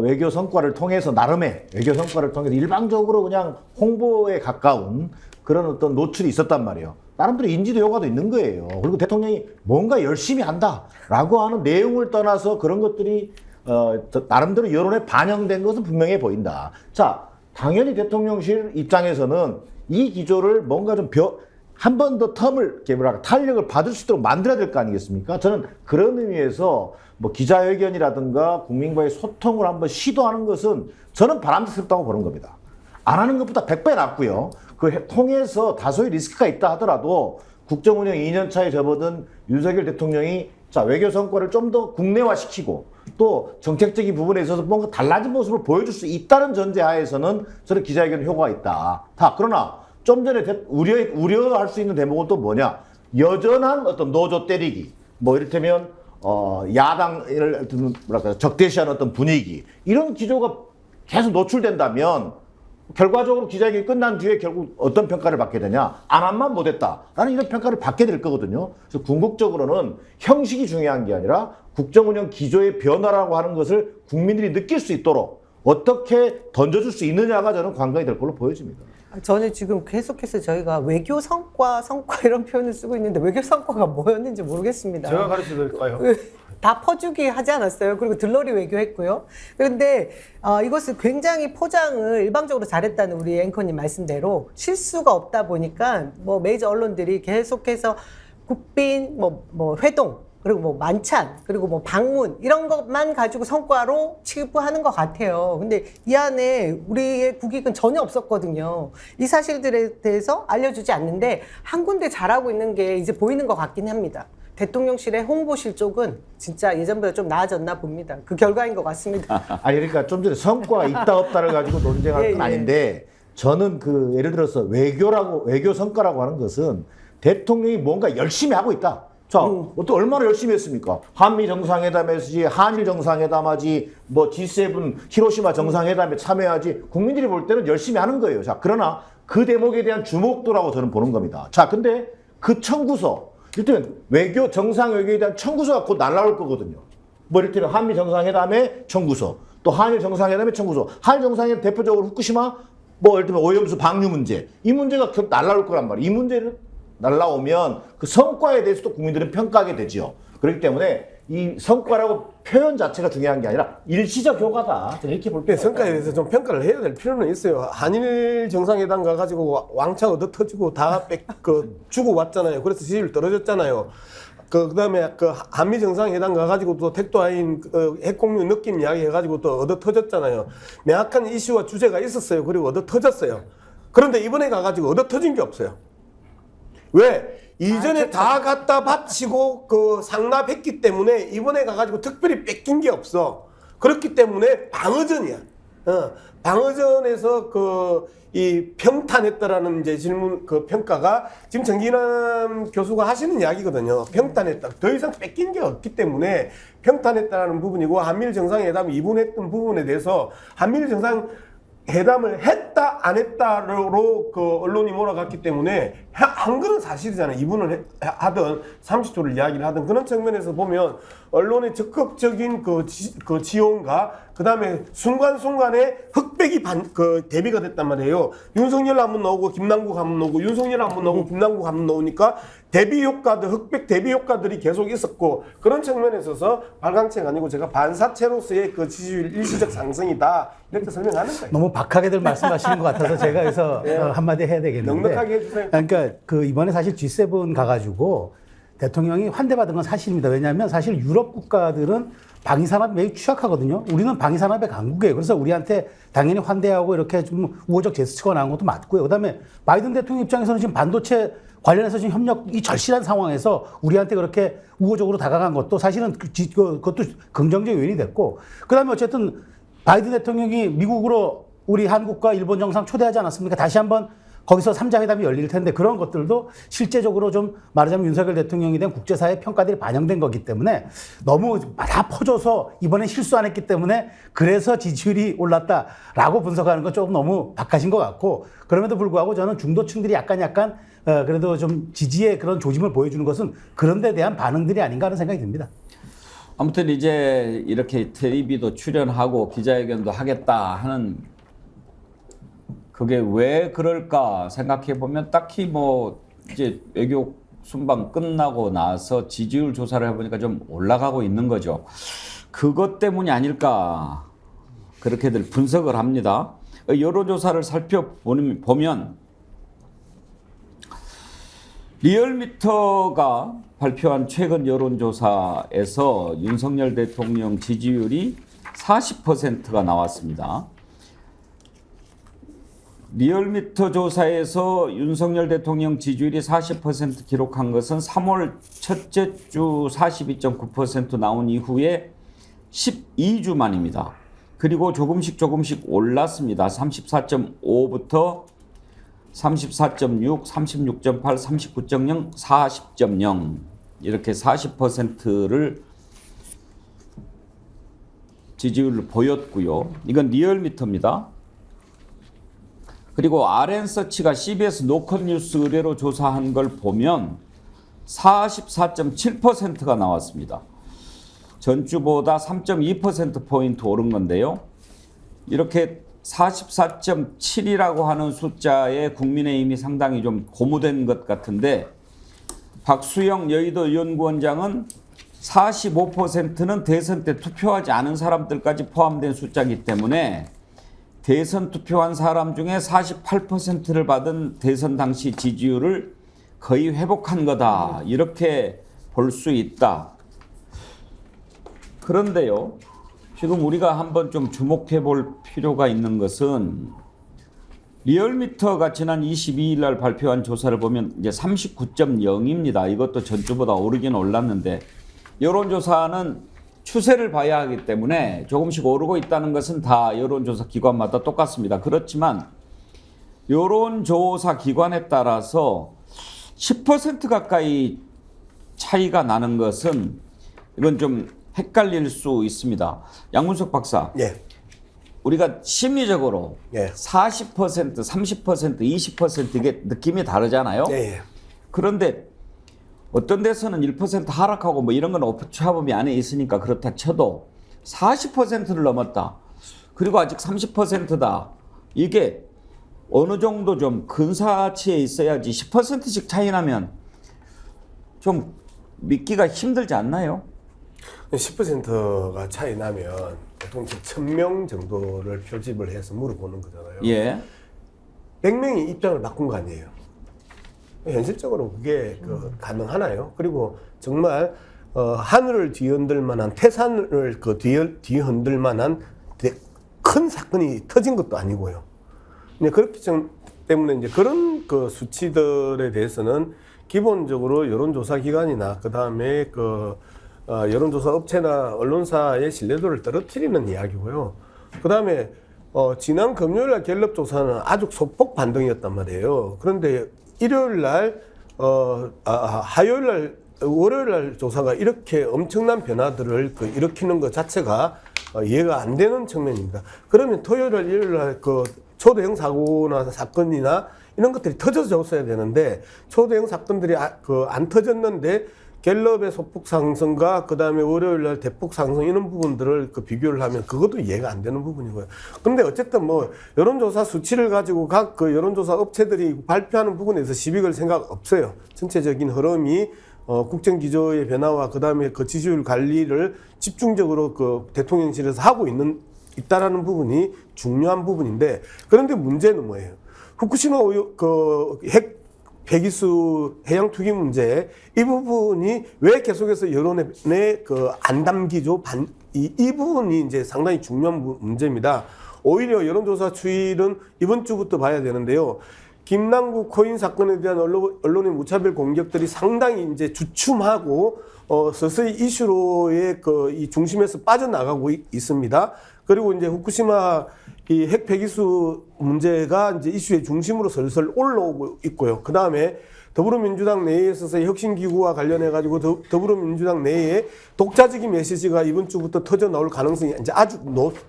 외교 성과를 통해서 나름의 외교 성과를 통해서 일방적으로 그냥 홍보에 가까운 그런 어떤 노출이 있었단 말이에요. 나름대로 인지도 효과도 있는 거예요. 그리고 대통령이 뭔가 열심히 한다라고 하는 내용을 떠나서 그런 것들이 나름대로 여론에 반영된 것은 분명해 보인다. 자, 당연히 대통령실 입장에서는 이 기조를 뭔가 좀 한 번 더 텀을, 탄력을 받을 수 있도록 만들어야 될 거 아니겠습니까? 저는 그런 의미에서 뭐 기자회견이라든가 국민과의 소통을 한번 시도하는 것은 저는 바람직스럽다고 보는 겁니다. 안 하는 것보다 100배 낫고요. 그 통해서 다소의 리스크가 있다 하더라도 국정운영 2년 차에 접어든 윤석열 대통령이 자, 외교 성과를 좀 더 국내화시키고 또 정책적인 부분에 있어서 뭔가 달라진 모습을 보여줄 수 있다는 전제 하에서는 저는 기자회견 효과가 있다. 그러나 좀 전에 우려할 수 있는 대목은 또 뭐냐? 여전한 어떤 노조 때리기, 뭐 이를테면 야당을 어떤 뭐랄까 적대시하는 어떤 분위기, 이런 기조가 계속 노출된다면 결과적으로 기자회견이 끝난 뒤에 결국 어떤 평가를 받게 되냐? 안 한만 못했다라는 이런 평가를 받게 될 거거든요. 그래서 궁극적으로는 형식이 중요한 게 아니라 국정운영 기조의 변화라고 하는 것을 국민들이 느낄 수 있도록 어떻게 던져줄 수 있느냐가 저는 관건이 될 걸로 보여집니다. 저는 지금 계속해서 저희가 외교 성과 이런 표현을 쓰고 있는데 외교 성과가 뭐였는지 모르겠습니다. 제가 가르쳐 드릴까요? 다 퍼주기 하지 않았어요. 그리고 들러리 외교했고요. 그런데 이것을 굉장히 포장을 일방적으로 잘했다는 우리 앵커님 말씀대로 실수가 없다 보니까 뭐 메이저 언론들이 계속해서 국빈 뭐 회동 그리고 뭐 만찬 그리고 뭐 방문 이런 것만 가지고 성과로 취급하는 것 같아요. 근데 이 안에 우리의 국익은 전혀 없었거든요. 이 사실들에 대해서 알려주지 않는데 한 군데 잘하고 있는 게 이제 보이는 것 같긴 합니다. 대통령실의 홍보실 쪽은 진짜 예전보다 좀 나아졌나 봅니다. 그 결과인 것 같습니다. 아니 그러니까 좀 전에 성과가 있다 없다를 가지고 논쟁할 건 아닌데 저는 그 예를 들어서 외교 성과라고 하는 것은 대통령이 뭔가 열심히 하고 있다. 자, 또 얼마나 열심히 했습니까? 한미 정상회담에서지, 한일 정상회담하지, 뭐 G7 히로시마 정상회담에 참여하지. 국민들이 볼 때는 열심히 하는 거예요. 자, 그러나 그 대목에 대한 주목도라고 저는 보는 겁니다. 자, 근데 그 청구서, 이를테면 정상 외교에 대한 청구서가 곧 날라올 거거든요. 뭐 이를테면 한미 정상회담의 청구서, 또 한일 정상회담의 청구서, 한일 정상회담 대표적으로 후쿠시마, 뭐 예를 들면 오염수 방류 문제, 이 문제가 계속 날라올 거란 말이에요. 이 문제를 날라오면 그 성과에 대해서도 국민들은 평가하게 되지요. 그렇기 때문에 이 성과라고 표현 자체가 중요한 게 아니라 일시적 효과다. 저는 이렇게 볼게요. 성과에 대해서 좀 평가를 해야 될 필요는 있어요. 한일 정상회담 가가지고 왕창 얻어 터지고 다 주고 왔잖아요. 그래서 지지율 떨어졌잖아요. 그다음에 한미 정상회담 가가지고 또 택도하인 핵공유 느낌 이야기 해가지고 또 얻어 터졌잖아요. 명확한 이슈와 주제가 있었어요. 그리고 얻어 터졌어요. 그런데 이번에 가가지고 얻어 터진 게 없어요. 왜? 이전에 다 갖다 바치고 상납했기 때문에 이번에 가가지고 특별히 뺏긴 게 없어. 그렇기 때문에 방어전이야. 방어전에서 이 평탄했다라는 이제 질문, 평가가 지금 정진환 교수가 하시는 이야기거든요. 평탄했다. 더 이상 뺏긴 게 없기 때문에 평탄했다라는 부분이고, 한미일 정상회담 이분했던 부분에 대해서 한미일 정상회담을 했다 안 했다로 언론이 몰아갔기 때문에 한 거는 사실이잖아요. 이분을 하든 30조를 이야기를 하든 그런 측면에서 보면 언론의 적극적인 지원과 그다음에 순간순간에 흑백이 대비가 됐단 말이에요. 윤석열 한번 나오고 김남국 한번 나오고 윤석열 한번 나오고 김남국 한번 나오니까 대비 효과들, 흑백 대비 효과들이 계속 있었고, 그런 측면에 있어서 발광체가 아니고 제가 반사체로서의 지지율 일시적 상승이다 이렇게 설명하는 거예요. 너무 박하게들 말씀하시는 것 같아서 제가 여기서 한마디 해야 되겠는데. 넉넉하게 해주세요. 그러니까 이번에 사실 G7 가가지고 대통령이 환대받은 건 사실입니다. 왜냐하면 사실 유럽 국가들은 방위산업이 매우 취약하거든요. 우리는 방위산업의 강국이에요. 그래서 우리한테 당연히 환대하고 이렇게 좀 우호적 제스처가 나온 것도 맞고요. 그다음에 바이든 대통령 입장에서는 지금 반도체 관련해서 지금 협력이 절실한 상황에서 우리한테 그렇게 우호적으로 다가간 것도 사실은 그것도 긍정적 요인이 됐고, 그다음에 어쨌든 바이든 대통령이 미국으로 우리 한국과 일본 정상 초대하지 않았습니까? 다시 한번 거기서 3자 회담이 열릴 텐데 그런 것들도 실제적으로 좀 말하자면 윤석열 대통령에 대한 국제사회 평가들이 반영된 거기 때문에 너무 다 퍼져서 이번엔 실수 안 했기 때문에 그래서 지지율이 올랐다라고 분석하는 건 조금 너무 박하신 것 같고, 그럼에도 불구하고 저는 중도층들이 약간 그래도 좀 지지의 그런 조짐을 보여주는 것은 그런 데 대한 반응들이 아닌가 하는 생각이 듭니다. 아무튼 이제 이렇게 텔레비도 출연하고 기자회견도 하겠다 하는 그게 왜 그럴까 생각해 보면 딱히 뭐 이제 외교 순방 끝나고 나서 지지율 조사를 해보니까 좀 올라가고 있는 거죠. 그것 때문이 아닐까 그렇게들 분석을 합니다. 여론조사를 살펴보면 리얼미터가 발표한 최근 여론조사에서 윤석열 대통령 지지율이 40%가 나왔습니다. 리얼미터 조사에서 윤석열 대통령 지지율이 40% 기록한 것은 3월 첫째 주 42.9% 나온 이후에 12주 만입니다. 그리고 조금씩 올랐습니다. 34.5부터 34.6, 36.8, 39.0, 40.0 이렇게 40%를 지지율을 보였고요. 이건 리얼미터입니다. 그리고 RN서치가 CBS 노컷뉴스 의뢰로 조사한 걸 보면 44.7%가 나왔습니다. 전주보다 3.2%포인트 오른 건데요. 이렇게 44.7이라고 하는 숫자에 국민의힘이 상당히 좀 고무된 것 같은데 박수영 여의도 연구원장은 45%는 대선 때 투표하지 않은 사람들까지 포함된 숫자이기 때문에 대선 투표한 사람 중에 48%를 받은 대선 당시 지지율을 거의 회복한 거다. 이렇게 볼 수 있다. 그런데요, 지금 우리가 한번 좀 주목해 볼 필요가 있는 것은 리얼미터가 지난 22일 날 발표한 조사를 보면 이제 39.0입니다. 이것도 전주보다 오르긴 올랐는데 여론조사는 추세를 봐야 하기 때문에 조금씩 오르고 있다는 것은 다 여론조사 기관마다 똑같습니다. 그렇지만 여론조사 기관에 따라서 10% 가까이 차이가 나는 것은 이건 좀 헷갈릴 수 있습니다. 양문석 박사, 예. 우리가 심리적으로 예. 40%, 30%, 20% 이게 느낌이 다르잖아요. 예. 그런데 어떤 데서는 1% 하락하고 뭐 이런 건 오차범위 안에 있으니까 그렇다 쳐도 40%를 넘었다. 그리고 아직 30%다. 이게 어느 정도 좀 근사치에 있어야지 10%씩 차이 나면 좀 믿기가 힘들지 않나요? 10%가 차이 나면 보통 1000명 정도를 표집을 해서 물어보는 거잖아요. 예. 100명이 입장을 바꾼 거 아니에요. 현실적으로 그게 가능하나요? 그리고 정말 하늘을 뒤흔들 만한 태산을 뒤흔들 만한 큰 사건이 터진 것도 아니고요. 그렇기 때문에 이제 그런 수치들에 대해서는 기본적으로 여론조사 기관이나 그 다음에 여론조사 업체나 언론사의 신뢰도를 떨어뜨리는 이야기고요. 그 다음에 지난 금요일날 갤럽 조사는 아주 소폭 반등이었단 말이에요. 그런데 일요일날, 화요일날, 월요일날 조사가 이렇게 엄청난 변화들을 일으키는 것 자체가 이해가 안 되는 측면입니다. 그러면 토요일날, 일요일날 초대형 사고나 사건이나 이런 것들이 터져졌어야 되는데 초대형 사건들이 안 터졌는데 갤럽의 소폭 상승과 그 다음에 월요일날 대폭 상승 이런 부분들을 비교를 하면 그것도 이해가 안 되는 부분이고요. 근데 어쨌든 여론조사 수치를 가지고 각 여론조사 업체들이 발표하는 부분에서 시비 걸 생각 없어요. 전체적인 흐름이 국정 기조의 변화와 그 다음에 지지율 관리를 집중적으로 대통령실에서 하고 있다라는 부분이 중요한 부분인데 그런데 문제는 뭐예요? 후쿠시마 핵 배기수 해양 투기 문제 이 부분이 왜 계속해서 여론에 안 담기죠? 이 부분이 이제 상당히 중요한 문제입니다. 오히려 여론조사 추이는 이번 주부터 봐야 되는데요. 김남국 코인 사건에 대한 언론의 무차별 공격들이 상당히 이제 주춤하고 서서히 이슈로의 이 중심에서 빠져나가고 있습니다. 그리고 이제 후쿠시마 이 핵 폐기수 문제가 이제 이슈의 중심으로 슬슬 올라오고 있고요. 그 다음에 더불어민주당 내에 있어서의 혁신기구와 관련해가지고 더불어민주당 내에 독자적인 메시지가 이번 주부터 터져 나올 가능성이 이제 아주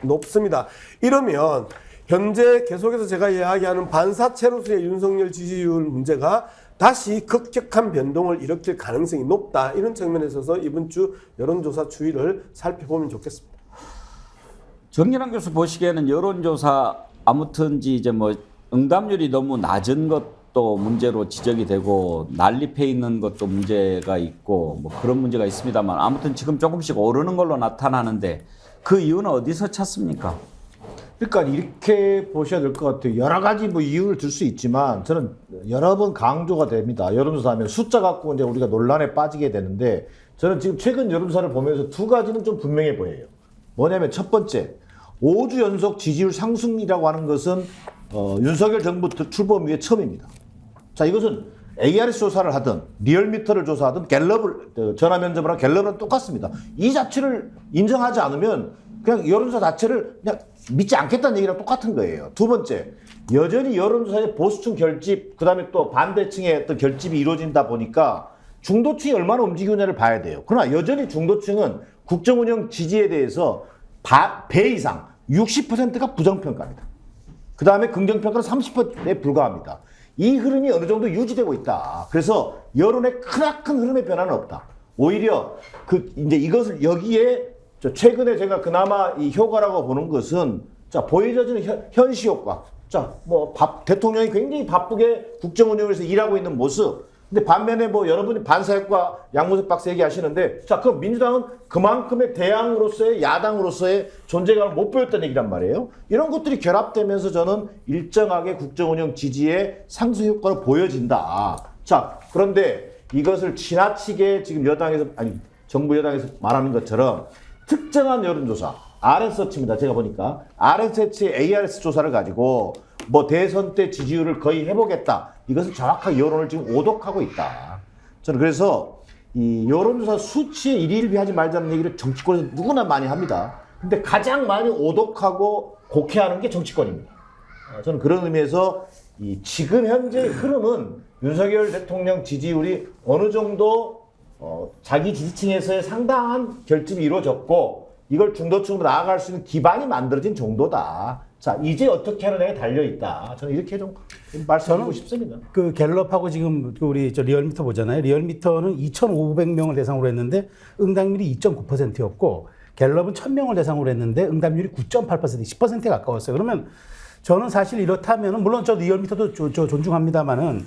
높습니다. 이러면 현재 계속해서 제가 이야기하는 반사체로서의 윤석열 지지율 문제가 다시 급격한 변동을 일으킬 가능성이 높다. 이런 측면에 있어서 이번 주 여론조사 추이를 살펴보면 좋겠습니다. 정진환 교수 보시기에는 여론조사 아무튼지 이제 응답률이 너무 낮은 것도 또 문제로 지적이 되고 난립해 있는 것도 문제가 있고 뭐 그런 문제가 있습니다만 아무튼 지금 조금씩 오르는 걸로 나타나는데 그 이유는 어디서 찾습니까? 그러니까 이렇게 보셔야 될 것 같아요. 여러 가지 뭐 이유를 들 수 있지만 저는 여러 번 강조가 됩니다. 여론조사하면 숫자 갖고 이제 우리가 논란에 빠지게 되는데 저는 지금 최근 여론조사를 보면서 두 가지는 좀 분명해 보여요. 뭐냐면 첫 번째, 5주 연속 지지율 상승이라고 하는 것은 윤석열 정부 출범 이후에 처음입니다. 자, 이것은 ARS 조사를 하든 리얼미터를 조사하든 갤럽을 전화 면접을 하든 갤럽은 똑같습니다. 이 자체를 인정하지 않으면 그냥 여론조사 자체를 그냥 믿지 않겠다는 얘기랑 똑같은 거예요. 두 번째, 여전히 여론조사의 보수층 결집, 그다음에 또 반대층의 어떤 결집이 이루어진다 보니까 중도층이 얼마나 움직이느냐를 봐야 돼요. 그러나 여전히 중도층은 국정운영 지지에 대해서 배 이상 60%가 부정평가입니다. 그 다음에 긍정평가는 30%에 불과합니다. 이 흐름이 어느 정도 유지되고 있다. 그래서 여론의 크나큰 흐름의 변화는 없다. 오히려 이제 이것을 여기에 최근에 제가 그나마 이 효과라고 보는 것은 보여져지는 현시 효과. 대통령이 굉장히 바쁘게 국정운영에서 일하고 있는 모습. 근데 반면에 뭐 여러분이 반사핵과 양모색 박스 얘기하시는데 그럼 민주당은 그만큼의 대항으로서의 야당으로서의 존재감을 못 보였다는 얘기란 말이에요. 이런 것들이 결합되면서 저는 일정하게 국정운영 지지의 상승 효과를 보여진다. 그런데 이것을 지나치게 지금 정부 여당에서 말하는 것처럼 특정한 여론조사, RS서치입니다. 제가 보니까 RS서치의 ARS 조사를 가지고 뭐 대선 때 지지율을 거의 회복했다. 이것은 정확하게 여론을 지금 오독하고 있다. 저는 그래서 이 여론조사 수치에 일일비하지 말자는 얘기를 정치권에서 누구나 많이 합니다. 근데 가장 많이 오독하고 곡해하는 게 정치권입니다. 저는 그런 의미에서 이 지금 현재의 흐름은 윤석열 대통령 지지율이 어느 정도 자기 지지층에서의 상당한 결집이 이루어졌고 이걸 중도층으로 나아갈 수 있는 기반이 만들어진 정도다. 이제 어떻게 하느냐에 달려있다. 저는 이렇게 좀 말씀드리고 싶습니다. 그 갤럽하고 지금 우리 리얼미터 보잖아요. 리얼미터는 2,500명을 대상으로 했는데 응답률이 2.9%였고 갤럽은 1,000명을 대상으로 했는데 응답률이 9.8%, 10%에 가까웠어요. 그러면 저는 사실 이렇다면은 물론 저 리얼미터도 존중합니다만은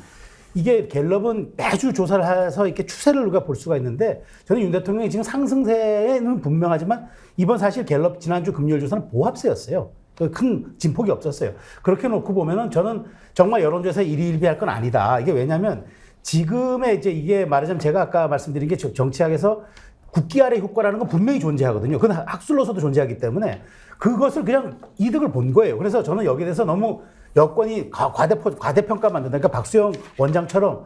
이게 갤럽은 매주 조사를 해서 이렇게 추세를 우리가 볼 수가 있는데 저는 윤 대통령이 지금 상승세는 분명하지만 이번 사실 갤럽 지난주 금요일 조사는 보합세였어요. 큰 진폭이 없었어요. 그렇게 놓고 보면은 저는 정말 여론조사에 일희일비할 건 아니다. 이게 왜냐면 지금의 이제 이게 말하자면 제가 아까 말씀드린 게 정치학에서 국기 아래 효과라는 건 분명히 존재하거든요. 그건 학술로서도 존재하기 때문에 그것을 그냥 이득을 본 거예요. 그래서 저는 여기에 대해서 너무 여권이 과대평가 만든다. 그러니까 박수영 원장처럼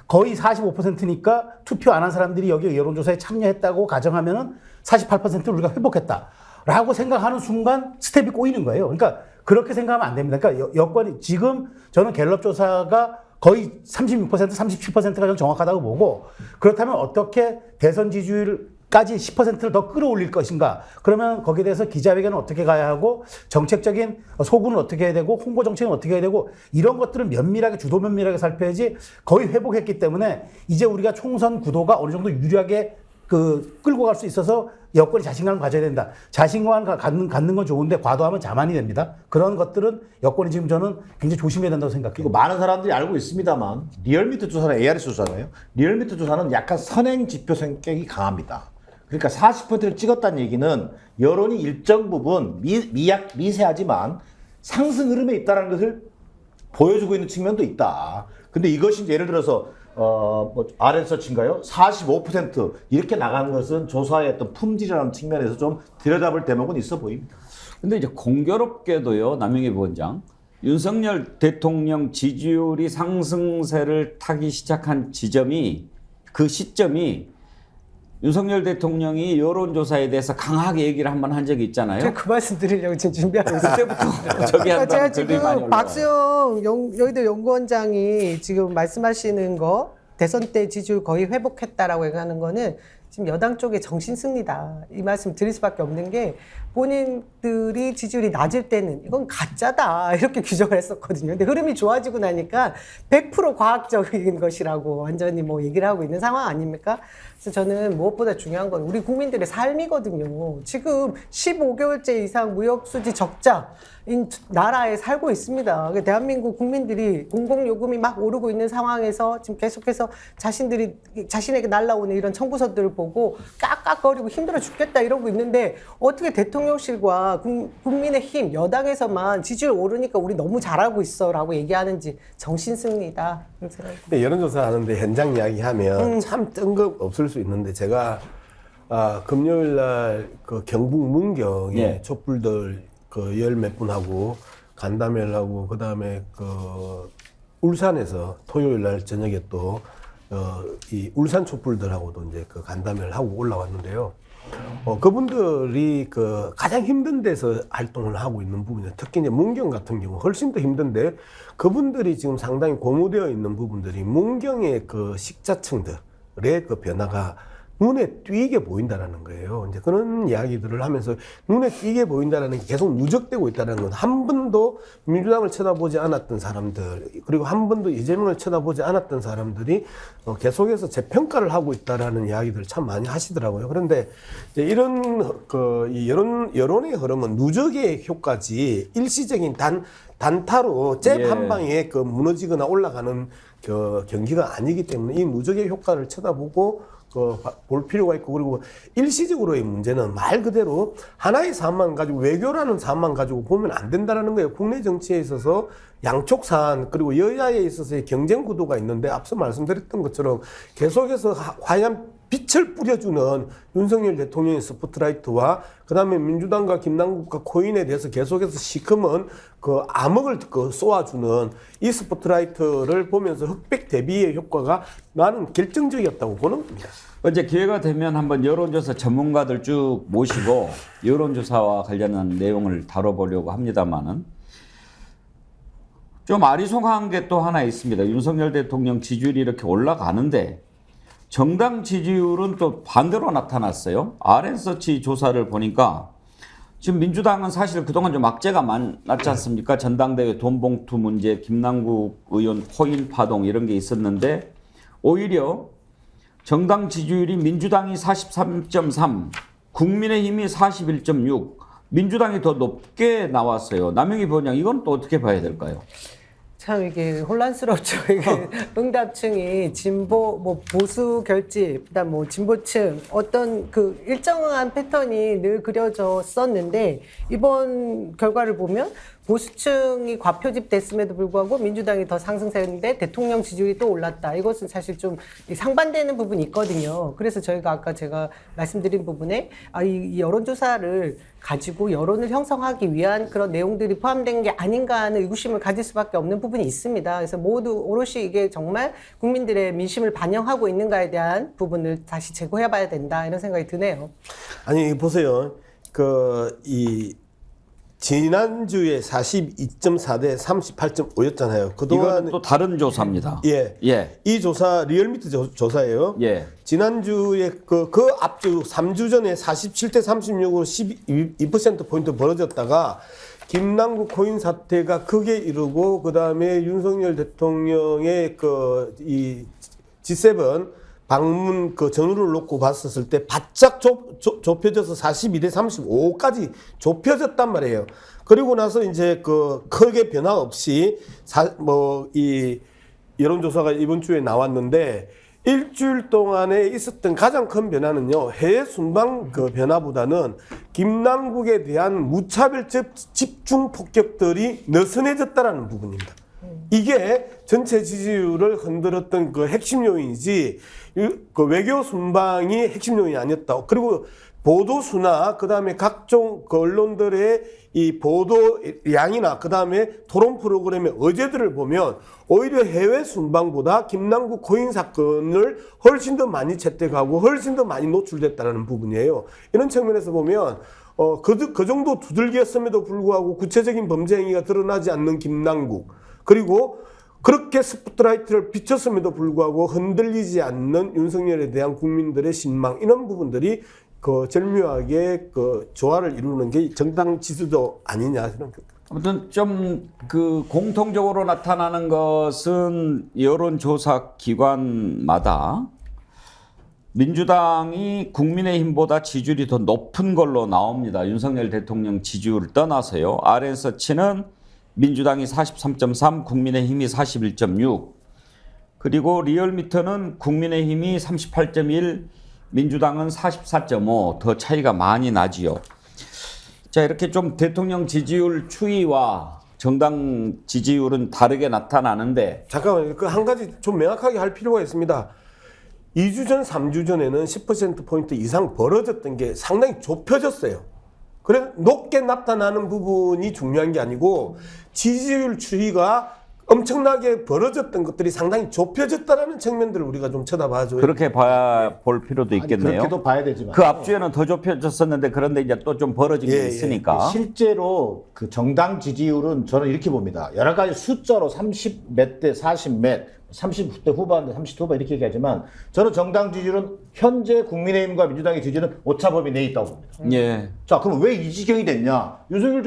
거의 45%니까 투표 안 한 사람들이 여기 여론조사에 참여했다고 가정하면은 48%를 우리가 회복했다라고 생각하는 순간 스텝이 꼬이는 거예요. 그러니까 그렇게 생각하면 안 됩니다. 그러니까 여권이 지금 저는 갤럽 조사가 거의 36%, 37%가 좀 정확하다고 보고 그렇다면 어떻게 대선 지지율까지 10%를 더 끌어올릴 것인가? 그러면 거기에 대해서 기자회견은 어떻게 가야 하고 정책적인 소구는 어떻게 해야 되고 홍보 정책은 어떻게 해야 되고 이런 것들을 면밀하게 주도 면밀하게 살펴야지 거의 회복했기 때문에 이제 우리가 총선 구도가 어느 정도 유리하게 끌고 갈 수 있어서 여권이 자신감을 가져야 된다. 자신감을 갖는 건 좋은데 과도하면 자만이 됩니다. 그런 것들은 여권이 지금 저는 굉장히 조심해야 된다고 생각해요. 그리고 많은 사람들이 알고 있습니다만 리얼미터 조사는 ARS 조사예요. 리얼미터 조사는 약간 선행 지표 성격이 강합니다. 그러니까 40%를 찍었다는 얘기는 여론이 일정 부분 미세하지만 상승 흐름에 있다는 것을 보여주고 있는 측면도 있다. 근데 이것이 예를 들어서 RS서치인가요? 45% 이렇게 나가는 것은 조사의 어떤 품질이라는 측면에서 좀 들여다볼 대목은 있어 보입니다. 근데 이제 공교롭게도요, 남영희 부원장, 윤석열 대통령 지지율이 상승세를 타기 시작한 그 시점이 윤석열 대통령이 여론조사에 대해서 강하게 얘기를 한번 한 적이 있잖아요. 제가 그 말씀 드리려고 지금 준비하고 있어요. 그때부터 저기 제가 한다는 글들이 많이 지금 올라와요. 박수영 여의도 연구원장이 지금 말씀하시는 거 대선 때 지지율 거의 회복했다라고 얘기하는 거는 지금 여당 쪽의 정신승리다. 이 말씀 드릴 수밖에 없는 게 본인들이 지지율이 낮을 때는 이건 가짜다 이렇게 규정을 했었거든요. 근데 흐름이 좋아지고 나니까 100% 과학적인 것이라고 완전히 뭐 얘기를 하고 있는 상황 아닙니까? 그래서 저는 무엇보다 중요한 건 우리 국민들의 삶이거든요. 지금 15개월째 이상 무역수지 적자 나라에 살고 있습니다. 대한민국 국민들이 공공요금이 막 오르고 있는 상황에서 지금 계속해서 자신에게 날라오는 이런 청구서들을 보고 깍깍거리고 힘들어 죽겠다 이러고 있는데 어떻게 대통령실과 국민의힘 여당에서만 지지율 오르니까 우리 너무 잘하고 있어라고 얘기하는지 정신승리다. 그렇게 생각합니다. 근데 여론조사 하는데 현장 이야기하면 참 뜬금없을 수 있는데 제가 금요일 날 그 경북 문경에 예. 촛불들 그 열 몇 분하고 간담회를 그 다음에 그 울산에서 토요일 날 저녁에 또 이 울산 촛불들하고도 이제 그 간담회를 하고 올라왔는데요. 그분들이 그 가장 힘든 데서 활동을 하고 있는 부분이에요. 특히 이제 문경 같은 경우 훨씬 더 힘든데 그분들이 지금 상당히 고무되어 있는 부분들이 문경의 그 식자층들의 그 변화가 눈에 띄게 보인다라는 거예요. 이제 그런 이야기들을 하면서 눈에 띄게 보인다라는 게 계속 누적되고 있다는 건 한 번도 민주당을 쳐다보지 않았던 사람들 그리고 한 번도 이재명을 쳐다보지 않았던 사람들이 계속해서 재평가를 하고 있다라는 이야기들을 참 많이 하시더라고요. 그런데 이제 이런 이 여론의 흐름은 누적의 효과지 일시적인 단타로 잽 한 방에 그 무너지거나 올라가는 그 경기가 아니기 때문에 이 누적의 효과를 쳐다보고 볼 필요가 있고 그리고 일시적으로의 문제는 말 그대로 하나의 사안만 가지고 외교라는 사안만 가지고 보면 안 된다는 거예요. 국내 정치에 있어서 양쪽 사안 그리고 여야에 있어서의 경쟁 구도가 있는데 앞서 말씀드렸던 것처럼 계속해서 화려한 빛을 뿌려주는 윤석열 대통령의 스포트라이트와 그다음에 민주당과 김남국과 코인에 대해서 계속해서 시커먼 그 암흑을 쏘아주는 이 스포트라이트를 보면서 흑백 대비의 효과가 나는 결정적이었다고 보는 겁니다. 어제 기회가 되면 한번 여론조사 전문가들 쭉 모시고 여론조사와 관련한 내용을 다뤄보려고 합니다만은 좀 아리송한 게 또 하나 있습니다. 윤석열 대통령 지지율이 이렇게 올라가는데 정당 지지율은 또 반대로 나타났어요. RN서치 조사를 보니까 지금 민주당은 사실 그동안 좀 악재가 많았지 않습니까? 전당대회 돈봉투 문제, 김남국 의원 코인 파동 이런 게 있었는데 오히려 정당 지지율이 민주당이 43.3, 국민의힘이 41.6, 민주당이 더 높게 나왔어요. 남영희 부원장 이건 또 어떻게 봐야 될까요? 참 이게 혼란스럽죠. 이게 응답층이 진보, 보수 결집, 그다음 진보층 어떤 그 일정한 패턴이 늘 그려졌었는데 이번 결과를 보면 보수층이 과표집됐음에도 불구하고 민주당이 더 상승세였는데 대통령 지지율이 또 올랐다. 이것은 사실 좀 상반되는 부분이 있거든요. 그래서 저희가 아까 제가 말씀드린 부분에 이 여론조사를 가지고 여론을 형성하기 위한 그런 내용들이 포함된 게 아닌가 하는 의구심을 가질 수밖에 없는 부분이 있습니다. 그래서 모두 오롯이 이게 정말 국민들의 민심을 반영하고 있는가에 대한 부분을 다시 재고해봐야 된다 이런 생각이 드네요. 아니 보세요. 지난주에 42.4 대 38.5였잖아요. 이건 또 다른 조사입니다. 예. 이 조사 리얼미터 조사예요. 예. 지난주에 그 앞주 3주 전에 47대 36으로 12%포인트 벌어졌다가 김남국 코인 사태가 크게 이르고 그다음에 윤석열 대통령의 이 G7 방문 전후를 놓고 봤었을 때 바짝 좁혀져서 42대 35까지 좁혀졌단 말이에요. 그리고 나서 이제 크게 변화 없이 이 여론조사가 이번 주에 나왔는데 일주일 동안에 있었던 가장 큰 변화는요. 해외 순방 변화보다는 김남국에 대한 무차별적 집중 폭격들이 느슨해졌다라는 부분입니다. 이게 전체 지지율을 흔들었던 핵심 요인이지 외교 순방이 핵심 요인이 아니었다. 그리고 보도수나 그다음에 각종 언론들의 이 보도 양이나 그다음에 토론 프로그램의 어제들을 보면 오히려 해외 순방보다 김남국 코인 사건을 훨씬 더 많이 채택하고 훨씬 더 많이 노출됐다는 부분이에요. 이런 측면에서 보면 그 정도 두들겼음에도 불구하고 구체적인 범죄 행위가 드러나지 않는 김남국 그리고 그렇게 스포트라이트를 비쳤음에도 불구하고 흔들리지 않는 윤석열에 대한 국민들의 신망 이런 부분들이 절묘하게 조화를 이루는 게 정당 지지도 아니냐. 아무튼 좀 공통적으로 나타나는 것은 여론조사 기관마다 민주당이 국민의힘보다 지지율이 더 높은 걸로 나옵니다. 윤석열 대통령 지지율을 떠나서요. RN서치는 민주당이 43.3, 국민의힘이 41.6. 그리고 리얼미터는 국민의힘이 38.1, 민주당은 44.5. 더 차이가 많이 나지요. 자, 이렇게 좀 대통령 지지율 추이와 정당 지지율은 다르게 나타나는데 잠깐만요. 그 한 가지 좀 명확하게 할 필요가 있습니다. 2주 전, 3주 전에는 10%포인트 이상 벌어졌던 게 상당히 좁혀졌어요. 그래 높게 나타나는 부분이 중요한 게 아니고 지지율 추이가 엄청나게 벌어졌던 것들이 상당히 좁혀졌다라는 측면들을 우리가 좀 쳐다봐줘야 그렇게 볼 필요도 있겠네요. 그렇게도 봐야 되지만 그 앞주에는 더 좁혀졌었는데 그런데 이제 또 좀 벌어진 게 있으니까. 실제로 그 정당 지지율은 저는 이렇게 봅니다. 여러 가지 숫자로 30 몇 대, 40 몇, 30대 후반, 30대 후반 이렇게 얘기하지만 저는 정당 지지율은 현재 국민의힘과 민주당의 지지율은 오차범위 내에 있다고 봅니다. 예. 자, 그럼 왜 이 지경이 됐냐? 윤석열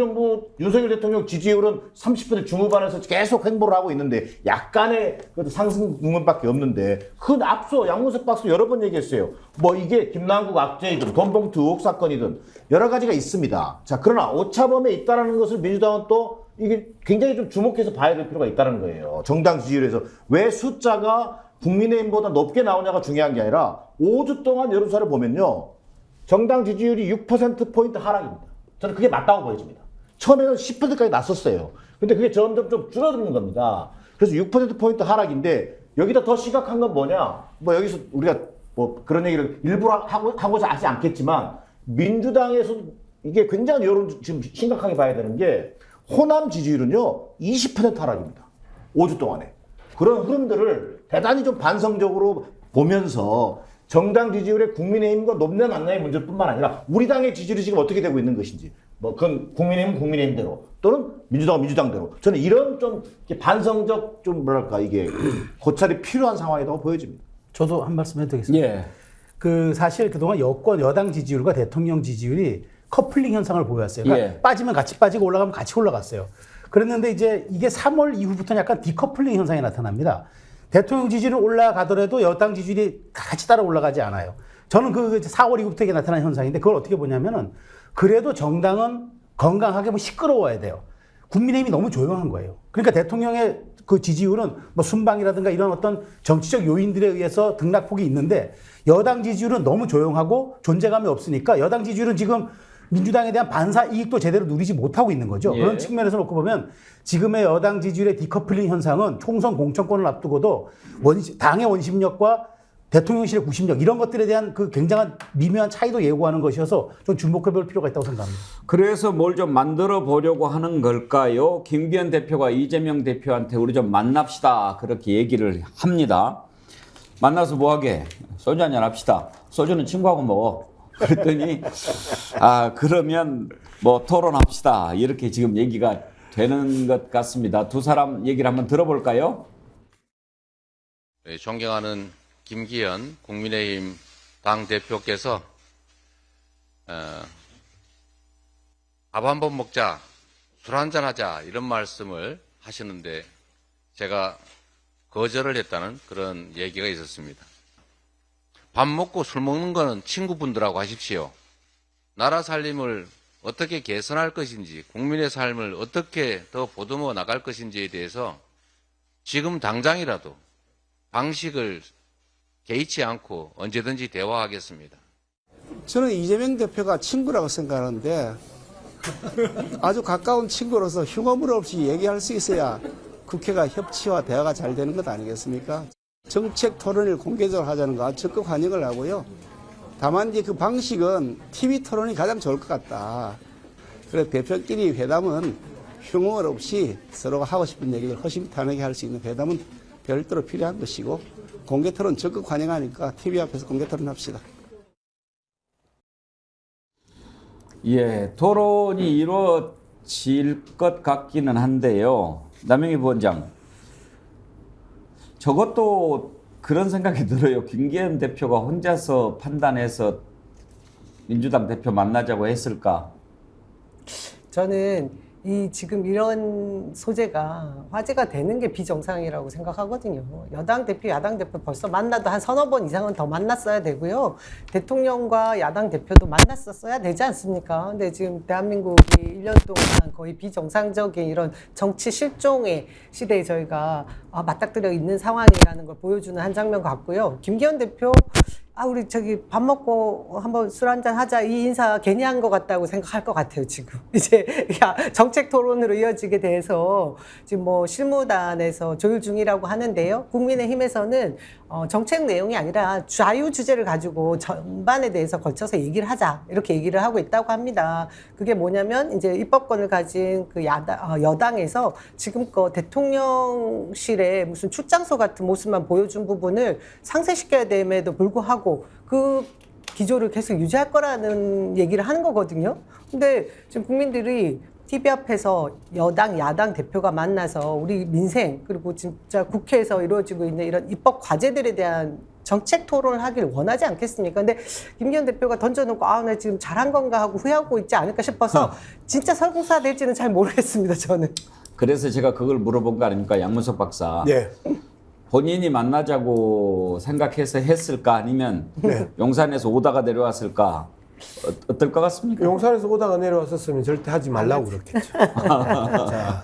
대통령 지지율은 30% 중후반에서 계속 횡보를 하고 있는데 약간의 상승 부분밖에 없는데 그 앞서 양문석 박사 여러 번 얘기했어요. 뭐 이게 김남국 악재이든 돈봉투 의혹 사건이든 여러 가지가 있습니다. 자, 그러나 오차범위에 있다는 것을 민주당은 또 이게 굉장히 좀 주목해서 봐야 될 필요가 있다는 거예요. 정당 지지율에서 왜 숫자가 국민의힘보다 높게 나오냐가 중요한 게 아니라 5주 동안 여론조사를 보면요. 정당 지지율이 6%포인트 하락입니다. 저는 그게 맞다고 보여집니다. 처음에는 10%까지 났었어요. 근데 그게 점점 좀 줄어드는 겁니다. 그래서 6%포인트 하락인데 여기다 더 심각한 건 뭐냐? 뭐 여기서 우리가 뭐 그런 얘기를 일부러 하고자 하지 않겠지만 민주당에서 이게 굉장히 여론 지금 심각하게 봐야 되는 게 호남 지지율은요 20% 하락입니다. 5주 동안에. 그런 흐름들을 대단히 좀 반성적으로 보면서 정당 지지율의 국민의힘과 높냐 낮냐의 문제뿐만 아니라 우리 당의 지지율이 지금 어떻게 되고 있는 것인지 뭐 그건 국민의힘은 국민의힘대로 또는 민주당은 민주당대로 저는 이런 좀 반성적 좀 뭐랄까 이게 고찰이 필요한 상황이라고 보여집니다. 저도 한 말씀 해드리겠습니다. 예. 그 사실 그동안 여당 지지율과 대통령 지지율이 커플링 현상을 보였어요. 그러니까 예. 빠지면 같이 빠지고 올라가면 같이 올라갔어요. 그랬는데 이제 이게 3월 이후부터는 약간 디커플링 현상이 나타납니다. 대통령 지지율이 올라가더라도 여당 지지율이 같이 따라 올라가지 않아요. 저는 그 4월 이후부터 이게 나타난 현상인데 그걸 어떻게 보냐면은 그래도 정당은 건강하게 뭐 시끄러워야 돼요. 국민의힘이 너무 조용한 거예요. 그러니까 대통령의 그 지지율은 뭐 순방이라든가 이런 어떤 정치적 요인들에 의해서 등락폭이 있는데 여당 지지율은 너무 조용하고 존재감이 없으니까 여당 지지율은 지금 민주당에 대한 반사 이익도 제대로 누리지 못하고 있는 거죠. 예. 그런 측면에서 놓고 보면 지금의 여당 지지율의 디커플링 현상은 총선 공천권을 앞두고도 당의 원심력과 대통령실의 구심력 이런 것들에 대한 그 굉장한 미묘한 차이도 예고하는 것이어서 좀 주목해 볼 필요가 있다고 생각합니다. 그래서 뭘 좀 만들어 보려고 하는 걸까요? 김기현 대표가 이재명 대표한테 우리 좀 만납시다 그렇게 얘기를 합니다. 만나서 뭐하게? 소주 한잔 합시다. 소주는 친구하고 먹어. 그랬더니 그러면 뭐 토론합시다 이렇게 지금 얘기가 되는 것 같습니다. 두 사람 얘기를 한번 들어볼까요? 네, 존경하는 김기현 국민의힘 당대표께서 밥 한번 먹자, 술 한잔 하자 이런 말씀을 하시는데 제가 거절을 했다는 그런 얘기가 있었습니다. 밥 먹고 술 먹는 거는 친구분들하고 하십시오. 나라 살림을 어떻게 개선할 것인지, 국민의 삶을 어떻게 더 보듬어 나갈 것인지에 대해서 지금 당장이라도 방식을 개의치 않고 언제든지 대화하겠습니다. 저는 이재명 대표가 친구라고 생각하는데 아주 가까운 친구로서 흉어물 없이 얘기할 수 있어야 국회가 협치와 대화가 잘 되는 것 아니겠습니까? 정책 토론을 공개적으로 하자는 거 적극 환영을 하고요. 다만 이제 그 방식은 TV 토론이 가장 좋을 것 같다. 그래서 대표끼리 회담은 흉얼 없이 서로가 하고 싶은 얘기를 허심탄회하게 할 수 있는 회담은 별도로 필요한 것이고 공개 토론 적극 환영하니까 TV 앞에서 공개 토론 합시다. 예, 토론이 이루어질 것 같기는 한데요. 남영희 부원장, 저것도 그런 생각이 들어요. 김기현 대표가 혼자서 판단해서 민주당 대표 만나자고 했을까? 저는 이 지금 이런 소재가 화제가 되는 게 비정상이라고 생각하거든요. 여당 대표, 야당 대표 벌써 만나도 한 서너 번 이상은 더 만났어야 되고요. 대통령과 야당 대표도 만났었어야 되지 않습니까? 근데 지금 대한민국이 1년 동안 거의 비정상적인 이런 정치 실종의 시대에 저희가 맞닥뜨려 있는 상황이라는 걸 보여주는 한 장면 같고요. 김기현 대표, 우리 저기 밥 먹고 한번 술 한잔 하자, 이 인사 괜히 한 것 같다고 생각할 것 같아요, 지금. 이제 정책 토론으로 이어지게 돼서 지금 뭐 실무단에서 조율 중이라고 하는데요. 국민의힘에서는 정책 내용이 아니라 자유 주제를 가지고 전반에 대해서 걸쳐서 얘기를 하자, 이렇게 얘기를 하고 있다고 합니다. 그게 뭐냐면 이제 입법권을 가진 그 여당에서 지금껏 대통령실에 무슨 출장소 같은 모습만 보여준 부분을 상쇄시켜야 됨에도 불구하고 그 기조를 계속 유지할 거라는 얘기를 하는 거거든요. 근데 지금 국민들이 TV 앞에서 여당, 야당 대표가 만나서 우리 민생, 그리고 진짜 국회에서 이루어지고 있는 이런 입법 과제들에 대한 정책 토론을 하길 원하지 않겠습니까? 근데 김기현 대표가 던져놓고 나 지금 잘한 건가 하고 후회하고 있지 않을까 싶어서 진짜 설국사 될지는 잘 모르겠습니다, 저는. 그래서 제가 그걸 물어본 거 아닙니까, 양문석 박사. 네. 본인이 만나자고 생각해서 했을까, 아니면 네. 용산에서 오다가 내려왔을까, 어떨 것 같습니까? 용산에서 오다가 내려왔었으면 절대 하지 말라고 그랬겠죠. 자,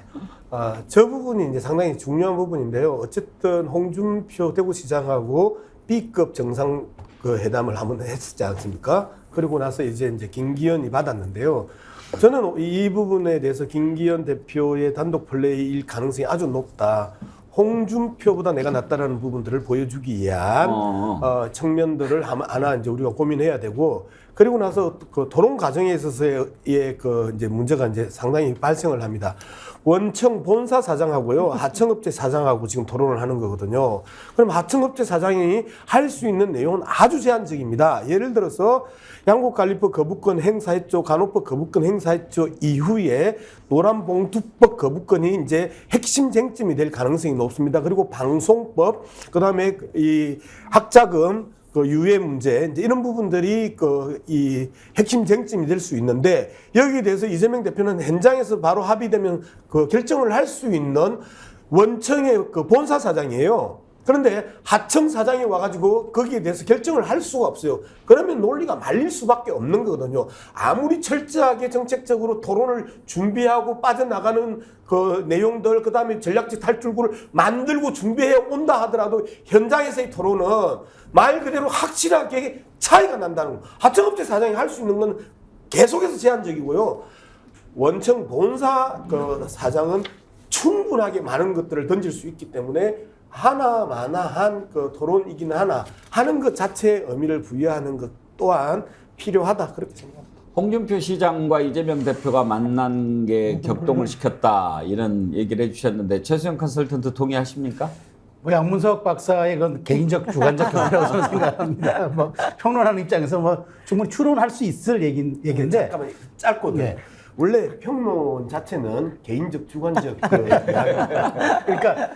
저 부분이 이제 상당히 중요한 부분인데요. 어쨌든 홍준표 대구시장하고 B급 정상 그 회담을 한번 했었지 않습니까? 그리고 나서 이제 김기현이 받았는데요. 저는 이 부분에 대해서 김기현 대표의 단독 플레이일 가능성이 아주 높다. 홍준표보다 내가 낫다라는 부분들을 보여주기 위한 측면들을 하나 이제 우리가 고민해야 되고, 그리고 나서 그 토론 과정에 있어서의 그 이제 문제가 이제 상당히 발생을 합니다. 원청 본사 사장하고요, 하청업체 사장하고 지금 토론을 하는 거거든요. 그럼 하청업체 사장이 할 수 있는 내용은 아주 제한적입니다. 예를 들어서 양국관리법 거부권 행사했죠, 간호법 거부권 행사했죠 이후에 노란봉투법 거부권이 이제 핵심 쟁점이 될 가능성이 높습니다. 그리고 방송법, 그다음에 이 학자금 그 유예 문제, 이제 이런 부분들이 이 핵심 쟁점이 될 수 있는데, 여기에 대해서 이재명 대표는 현장에서 바로 합의되면 그 결정을 할 수 있는 원청의 그 본사 사장이에요. 그런데 하청 사장이 와가지고 거기에 대해서 결정을 할 수가 없어요. 그러면 논리가 말릴 수밖에 없는 거거든요. 아무리 철저하게 정책적으로 토론을 준비하고 빠져나가는 그 내용들, 그 다음에 전략적 탈출구를 만들고 준비해 온다 하더라도 현장에서의 토론은 말 그대로 확실하게 차이가 난다는 거. 하청업체 사장이 할 수 있는 건 계속해서 제한적이고요. 원청 본사 그 사장은 충분하게 많은 것들을 던질 수 있기 때문에 하나마나한 그 토론이긴 하나 하는 것 자체에 의미를 부여하는 것 또한 필요하다, 그렇게 생각합니다. 홍준표 시장과 이재명 대표가 만난 게 격동을 시켰다, 이런 얘기를 해주셨는데 최수영 컨설턴트 동의하십니까? 뭐 양문석 박사의 건 개인적 주관적 견해라고 저는 생각합니다. 뭐 평론하는 입장에서 뭐 충분히 추론할 수 있을 얘기인데. 잠깐만, 짧고 네. 원래 평론 자체는 개인적 주관적 그러니까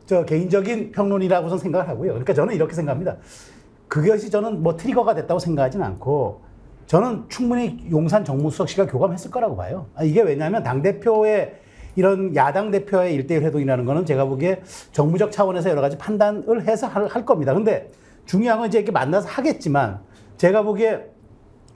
저 개인적인 평론이라고 저는 생각을 하고요. 그러니까 저는 이렇게 생각합니다. 그것이 저는 뭐 트리거가 됐다고 생각하지는 않고, 저는 충분히 용산 정무수석 씨가 교감했을 거라고 봐요. 이게 왜냐하면 당대표의 이런 야당 대표의 1대1 회동이라는 거는 제가 보기에 정무적 차원에서 여러 가지 판단을 해서 할 겁니다. 근데 중요한 건 이제 이렇게 만나서 하겠지만, 제가 보기에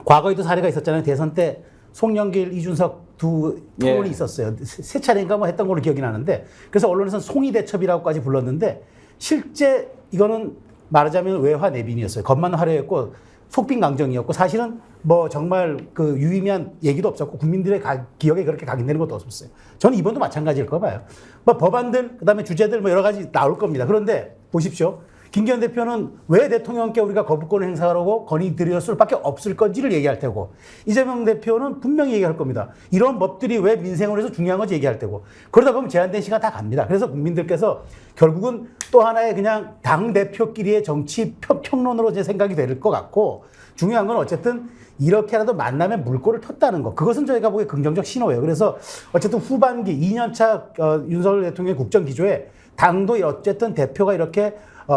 과거에도 사례가 있었잖아요. 대선 때 송영길, 이준석 두 토론이 있었어요. 세 차례인가 뭐 했던 걸로 기억이 나는데, 그래서 언론에서는 송이대첩이라고까지 불렀는데, 실제 이거는 말하자면 외화 내빈이었어요. 겉만 화려했고 속빈 강정이었고, 사실은 뭐 정말 그 유의미한 얘기도 없었고 국민들의 기억에 그렇게 각인되는 것도 없었어요. 저는 이번도 마찬가지일 거 봐요. 뭐 법안들, 그다음에 주제들 뭐 여러 가지 나올 겁니다. 그런데 보십시오. 김기현 대표는 왜 대통령께 우리가 거부권을 행사하라고 건의드릴 수밖에 없을 건지를 얘기할 테고, 이재명 대표는 분명히 얘기할 겁니다. 이런 법들이 왜 민생으로 해서 중요한 건지 얘기할 테고, 그러다 보면 제한된 시간 다 갑니다. 그래서 국민들께서 결국은 또 하나의 그냥 당대표끼리의 정치 평론으로 제 생각이 될 것 같고, 중요한 건 어쨌든 이렇게라도 만나면 물꼬를 텄다는 거. 그것은 저희가 보기에 긍정적 신호예요. 그래서 어쨌든 후반기 2년차 윤석열 대통령의 국정 기조에 당도 어쨌든 대표가 이렇게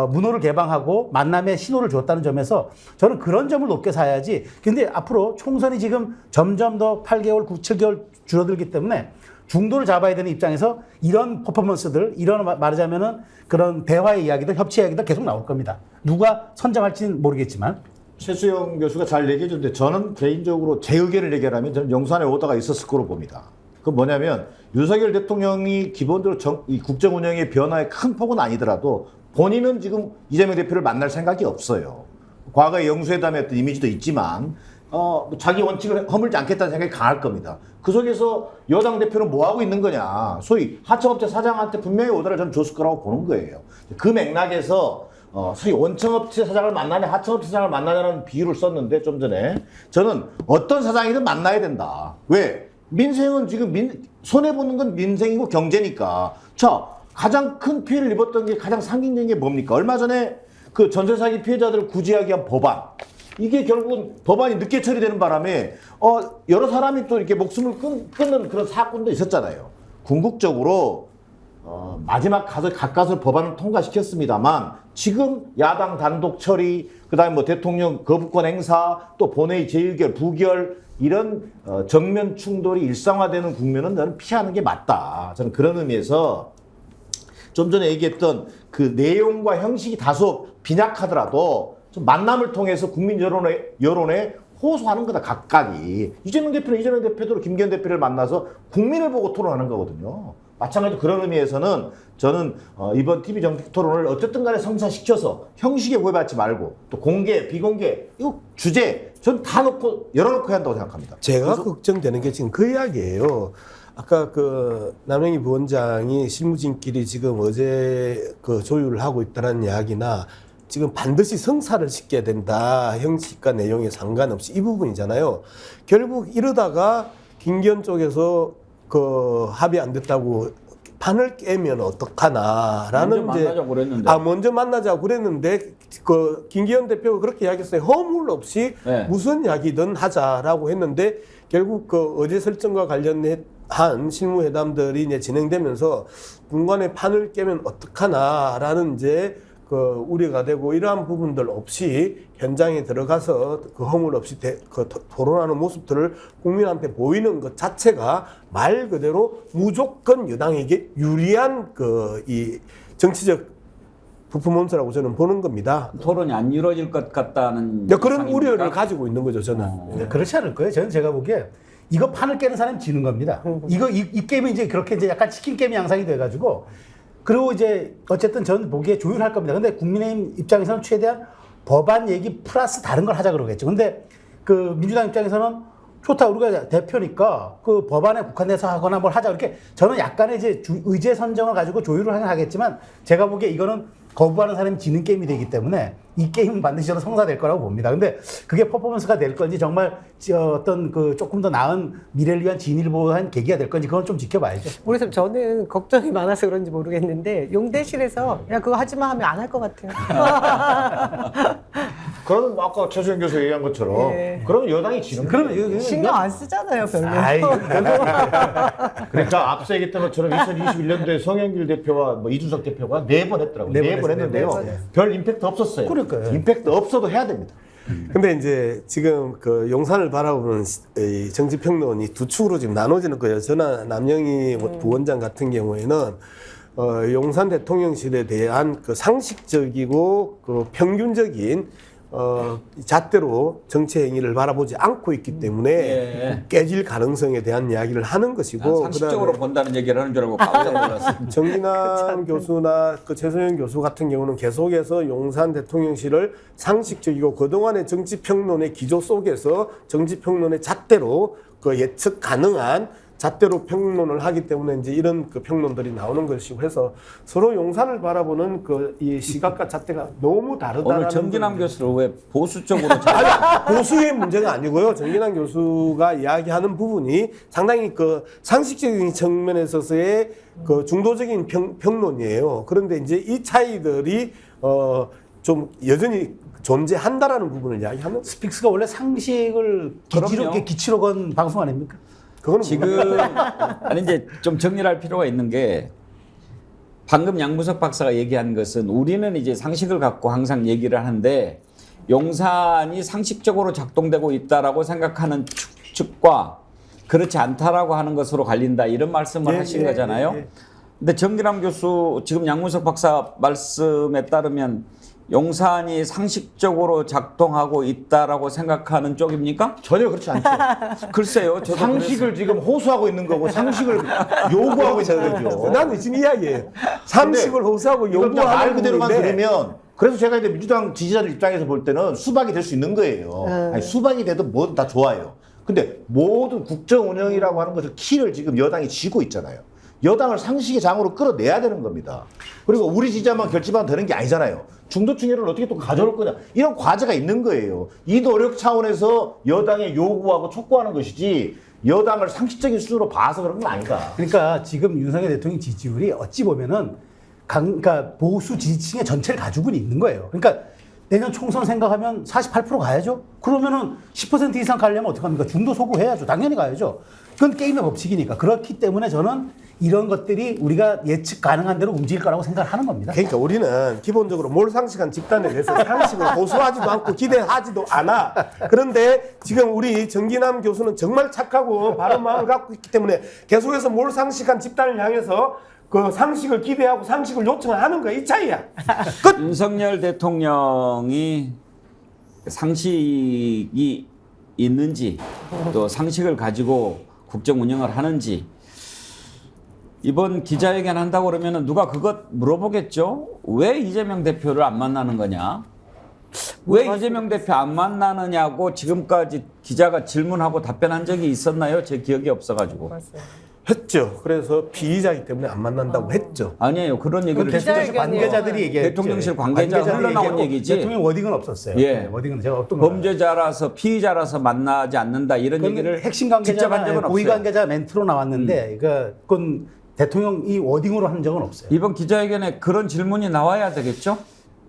문호를 개방하고 만남의 신호를 줬다는 점에서 저는 그런 점을 높게 사야지. 근데 앞으로 총선이 지금 점점 더 8개월, 9, 7개월 줄어들기 때문에 중도를 잡아야 되는 입장에서 이런 퍼포먼스들, 이런 말하자면은 그런 대화의 이야기들, 협치 이야기들 계속 나올 겁니다. 누가 선점할지는 모르겠지만. 최수영 교수가 잘 얘기해 줬는데 저는 개인적으로 제 의견을 얘기하면 저는 용산에 오다가 있었을 거로 봅니다. 그 뭐냐면 윤석열 대통령이 기본적으로 이 국정 운영의 변화의 큰 폭은 아니더라도 본인은 지금 이재명 대표를 만날 생각이 없어요. 과거에 영수회담의 어떤 이미지도 있지만 자기 원칙을 허물지 않겠다는 생각이 강할 겁니다. 그 속에서 여당 대표는 뭐 하고 있는 거냐. 소위 하청업체 사장한테 분명히 오더를 저는 줬을 거라고 보는 거예요. 그 맥락에서 소위 원청업체 사장을 만나냐 하청업체 사장을 만나냐는 비유를 썼는데 좀 전에 저는 어떤 사장이든 만나야 된다. 왜? 민생은 지금 손해보는 건 민생이고 경제니까. 자, 가장 큰 피해를 입었던 게 가장 상징적인 게 뭡니까? 얼마 전에 그 전세 사기 피해자들을 구제하기 위한 법안. 이게 결국은 법안이 늦게 처리되는 바람에 여러 사람이 또 이렇게 목숨을 끊는 그런 사건도 있었잖아요. 궁극적으로 마지막 가까스로 법안을 통과시켰습니다만 지금 야당 단독 처리, 그다음에 뭐 대통령 거부권 행사, 또 본회의 재의결, 부결 이런 정면 충돌이 일상화되는 국면은 저는 피하는 게 맞다. 저는 그런 의미에서 좀 전에 얘기했던 그 내용과 형식이 다소 빈약하더라도 좀 만남을 통해서 국민 여론에 호소하는 거다, 각각이. 이재명 대표도 김기현 대표를 만나서 국민을 보고 토론하는 거거든요. 마찬가지로 그런 의미에서는 저는 이번 TV 정책 토론을 어쨌든 간에 성사시켜서 형식에 구애받지 말고 또 공개, 비공개, 이거 주제 전 다 열어놓고 해야 한다고 생각합니다. 제가 걱정되는 게 지금 그 이야기예요. 아까 그 남영희 부원장이 실무진끼리 지금 어제 그 조율을 하고 있다는 이야기나 지금 반드시 성사를 시켜야 된다. 형식과 내용에 상관없이 이 부분이잖아요. 결국 이러다가 김기현 쪽에서 그 합의 안 됐다고 판을 깨면 어떡하나라는 먼저 만나자고 그랬는데 그 김기현 대표가 그렇게 이야기했어요. 허물 없이 네. 무슨 이야기든 하자라고 했는데 결국 그 어제 설정과 관련한 실무회담들이 이제 진행되면서 중간에 판을 깨면 어떡하나라는 이제 그 우려가 되고 이러한 부분들 없이 현장에 들어가서 그 허물 없이 그 토론하는 모습들을 국민한테 보이는 것 자체가 말 그대로 무조건 여당에게 유리한 그 이 정치적 퍼포먼스라고 저는 보는 겁니다. 토론이 안 이루어질 것 같다는 그런 상입니까? 우려를 가지고 있는 거죠, 저는. 네. 그렇지 않을 거예요. 저는 제가 보기에 이거 판을 깨는 사람이 지는 겁니다. 이 게임이 이제 그렇게 이제 약간 치킨 게임 양상이 돼가지고 그리고 이제 어쨌든 저는 보기에 조율할 겁니다. 근데 국민의힘 입장에서는 최대한 법안 얘기 플러스 다른 걸 하자 그러겠죠. 근데 그 민주당 입장에서는 좋다, 우리가 대표니까 그 법안에 국한돼서 하거나 뭘 하자, 이렇게 저는 약간의 이제 의제 선정을 가지고 조율을 하겠지만 제가 보기에 이거는 거부하는 사람이 지는 게임이 되기 때문에 이 게임은 반드시 저는 성사될 거라고 봅니다. 근데 그게 퍼포먼스가 될 건지 정말 어떤 그 조금 더 나은 미래를 위한 진일보한 계기가 될 건지 그건 좀 지켜봐야죠. 그래서 저는 걱정이 많아서 그런지 모르겠는데 용대실에서 야 그거 하지 마 하면 안 할 것 같아요. 그러면 아까 최수영 교수 얘기한 것처럼 네. 그러면 여당이 지는 거예요. 신경 안 쓰잖아요, 별로. 그러니까 앞서 얘기했던 것처럼 2021년도에 송영길 대표와 뭐 이준석 대표가 4번 했더라고요. 4번 했는데요. 별 임팩트 없었어요. 그러니까요. 임팩트 없어도 해야 됩니다. 근데 이제 지금 그 용산을 바라보는 이 정치평론이 두 축으로 지금 나눠지는 거예요. 저나 남영희 부원장 같은 경우에는 용산 대통령실에 대한 그 상식적이고 그 평균적인 잣대로 정치 행위를 바라보지 않고 있기 때문에 깨질 가능성에 대한 이야기를 하는 것이고 상식적으로 본다는 얘기를 하는 줄 알고 깜짝 놀랐어요. 정진환 교수나 그 최소영 교수 같은 경우는 계속해서 용산 대통령실을 상식적이고 그동안의 정치평론의 기조 속에서 정치평론의 잣대로 그 예측 가능한 잣대로 평론을 하기 때문에 이제 이런 그 평론들이 나오는 것이고 해서 서로 용산을 바라보는 그 이 시각과 잣대가 너무 다르다는. 오늘 정진남 교수를 왜 보수 쪽으로 보수의 문제가 아니고요. 정진환 교수가 이야기하는 부분이 상당히 그 상식적인 측면에 있어서의 그 중도적인 평론이에요. 그런데 이제 이 차이들이 좀 여전히 존재한다라는 부분을 이야기하는. 스픽스가 원래 상식을 기치로 건 방송 아닙니까? 지금 아니 이제 좀 정리할 필요가 있는 게 방금 양무석 박사가 얘기한 것은 우리는 이제 상식을 갖고 항상 얘기를 하는데 용산이 상식적으로 작동되고 있다라고 생각하는 측과 그렇지 않다라고 하는 것으로 갈린다 이런 말씀을 하신 거잖아요. 근데 정기남 교수 지금 양무석 박사 말씀에 따르면 용산이 상식적으로 작동하고 있다라고 생각하는 쪽입니까? 전혀 그렇지 않죠. 글쎄요. 저도 상식을 지금 호소하고 있는 거고 상식을 요구하고 있는 거죠. 나는 지금 이야기예요. 상식을 호소하고 이건 그냥 요구하는 말 그대로만 부분인데 들으면 그래서 제가 이제 민주당 지지자들 입장에서 볼 때는 수박이 될 수 있는 거예요. 아니, 수박이 돼도 뭐든 다 좋아요. 근데 모든 국정 운영이라고 하는 것을 키를 지금 여당이 쥐고 있잖아요. 여당을 상식의 장으로 끌어내야 되는 겁니다. 그리고 우리 지지자만 결집하면 되는 게 아니잖아요. 중도층계를 어떻게 또 가져올 거냐. 이런 과제가 있는 거예요. 이 노력 차원에서 여당에 요구하고 촉구하는 것이지 여당을 상식적인 수준으로 봐서 그런 건 아니다. 그러니까 지금 윤석열 대통령 지지율이 어찌 보면은 그러니까 보수 지지층의 전체를 가지고는 있는 거예요. 그러니까 내년 총선 생각하면 48% 가야죠. 그러면은 10% 이상 가려면 어떡합니까? 중도 소구해야죠. 당연히 가야죠. 그건 게임의 법칙이니까. 그렇기 때문에 저는 이런 것들이 우리가 예측 가능한 대로 움직일 거라고 생각하는 겁니다. 그러니까 우리는 기본적으로 몰상식한 집단에 대해서 상식을 호소하지도 않고 기대하지도 않아. 그런데 지금 우리 정기남 교수는 정말 착하고 바른 마음을 갖고 있기 때문에 계속해서 몰상식한 집단을 향해서 그 상식을 기대하고 상식을 요청하는 거야. 이 차이야. 끝! 윤석열 대통령이 상식이 있는지 또 상식을 가지고 국정 운영을 하는지 이번 기자회견 한다고 그러면 누가 그것 물어보겠죠? 왜 이재명 대표를 안 만나는 거냐? 왜 이재명 대표 안 만나느냐고 지금까지 기자가 질문하고 답변한 적이 있었나요? 제 기억이 없어가지고. 했죠. 그래서 피의자이기 때문에 안 만난다고 했죠. 아니에요. 그런 얘기를 대통령실 관계자들이 얘기했죠. 대통령실 관계자 흘러나온 얘기지. 대통령 워딩은 없었어요. 예. 네, 워딩은 제가 어떤 거 범죄자라서 피의자라서 만나지 않는다 이런 얘기를 핵심 직접 한 적은 관계자, 고위 없어요. 관계자 멘트로 나왔는데 그건 대통령이 워딩으로 한 적은 없어요. 이번 기자회견에 그런 질문이 나와야 되겠죠?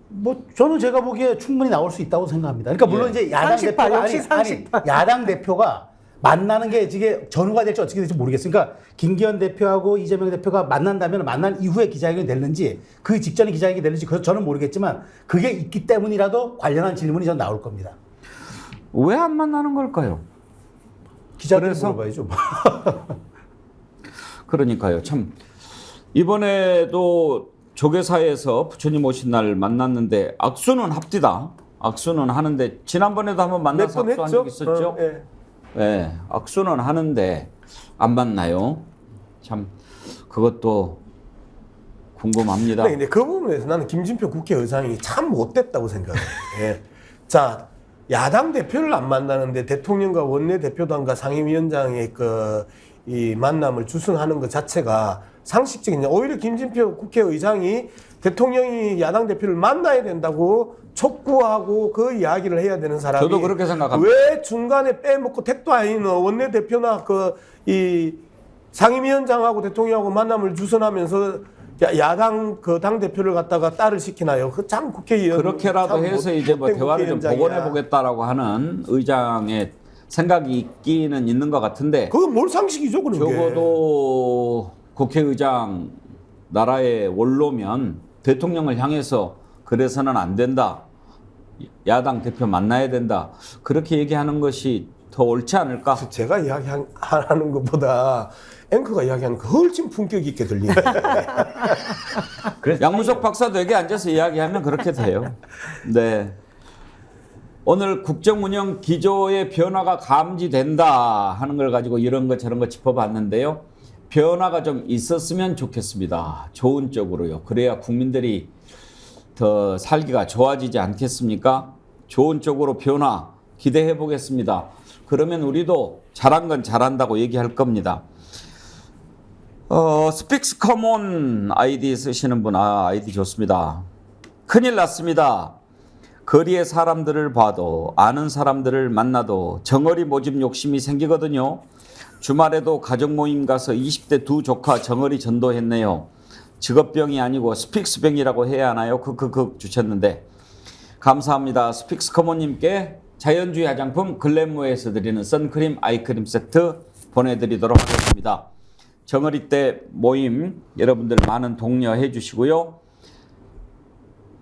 뭐 저는 제가 보기에 충분히 나올 수 있다고 생각합니다. 그러니까 물론 이제 야당 상식파, 대표가 역시 상식파. 야당 대표가 만나는 게 이게 전후가 될지 어떻게 될지 모르겠어요. 그러니까 김기현 대표하고 이재명 대표가 만난다면 만난 이후에 기자회견이 될는지 그 직전에 기자회견이 될는지 그건 저는 모르겠지만 그게 있기 때문이라도 관련한 질문이 전 나올 겁니다. 왜 안 만나는 걸까요? 기자들 그래서? 물어봐야죠. 그러니까요. 참 이번에도 조계사에서 부처님 오신 날 만났는데 악수는 합디다. 악수는 하는데 지난번에도 한번 만나서 몇 번 악수한 적 했죠? 있었죠? 예. 네, 악수는 하는데 안 만나요. 참 그것도 궁금합니다. 근데 그 부분에서 나는 김진표 국회의장이 참 못됐다고 생각해요. 예. 자, 야당 대표를 안 만나는데 대통령과 원내대표단과 상임위원장의 이 만남을 주선하는 것 자체가 상식적이냐. 오히려 김진표 국회의장이 대통령이 야당 대표를 만나야 된다고 촉구하고 그 이야기를 해야 되는 사람이 저도 그렇게 생각합니다. 왜 중간에 빼먹고 택도 아닌 원내대표나 이 상임위원장하고 대통령하고 만남을 주선하면서 야당 당 대표를 갖다가 딸을 시키나요? 그 참 국회의원 그렇게라도 해서 이제 뭐 대화를 좀 국회의원장이야. 복원해 보겠다라고 하는 의장의 생각이 있기는 있는 것 같은데 그건 뭘 상식이죠, 그런 게. 적어도 국회의장 나라의 원로면 대통령을 향해서 그래서는 안 된다. 야당 대표 만나야 된다. 그렇게 얘기하는 것이 더 옳지 않을까? 제가 이야기하는 것보다 앵커가 이야기하는 거 훨씬 품격 있게 들리네. 양무석 박사도 여기 앉아서 이야기하면 그렇게 돼요. 네. 오늘 국정운영 기조의 변화가 감지된다 하는 걸 가지고 이런 거 저런 거 짚어봤는데요. 변화가 좀 있었으면 좋겠습니다. 좋은 쪽으로요. 그래야 국민들이 더 살기가 좋아지지 않겠습니까? 좋은 쪽으로 변화 기대해 보겠습니다. 그러면 우리도 잘한 건 잘한다고 얘기할 겁니다. 스픽스 커먼 아이디 쓰시는 분, 아이디 좋습니다. 큰일 났습니다. 거리의 사람들을 봐도 아는 사람들을 만나도 정어리 모집 욕심이 생기거든요. 주말에도 가족 모임 가서 20대 두 조카 정어리 전도했네요. 직업병이 아니고 스픽스병이라고 해야 하나요? 주셨는데 감사합니다. 스픽스 커먼님께 자연주의 화장품 글램모에서 드리는 선크림 아이크림 세트 보내드리도록 하겠습니다. 정어리 때 모임 여러분들 많은 독려해 주시고요.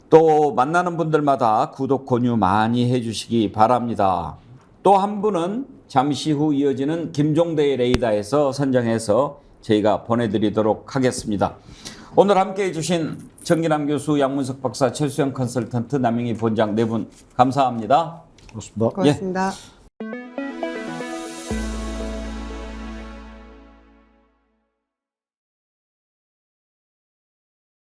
또 만나는 분들마다 구독, 권유 많이 해 주시기 바랍니다. 또 한 분은 잠시 후 이어지는 김종대의 레이더에서 선정해서 저희가 보내드리도록 하겠습니다. 오늘 함께해 주신 정기남 교수, 양문석 박사, 최수영 컨설턴트, 남영희 본장 네 분 감사합니다. 그렇습니다. 고맙습니다.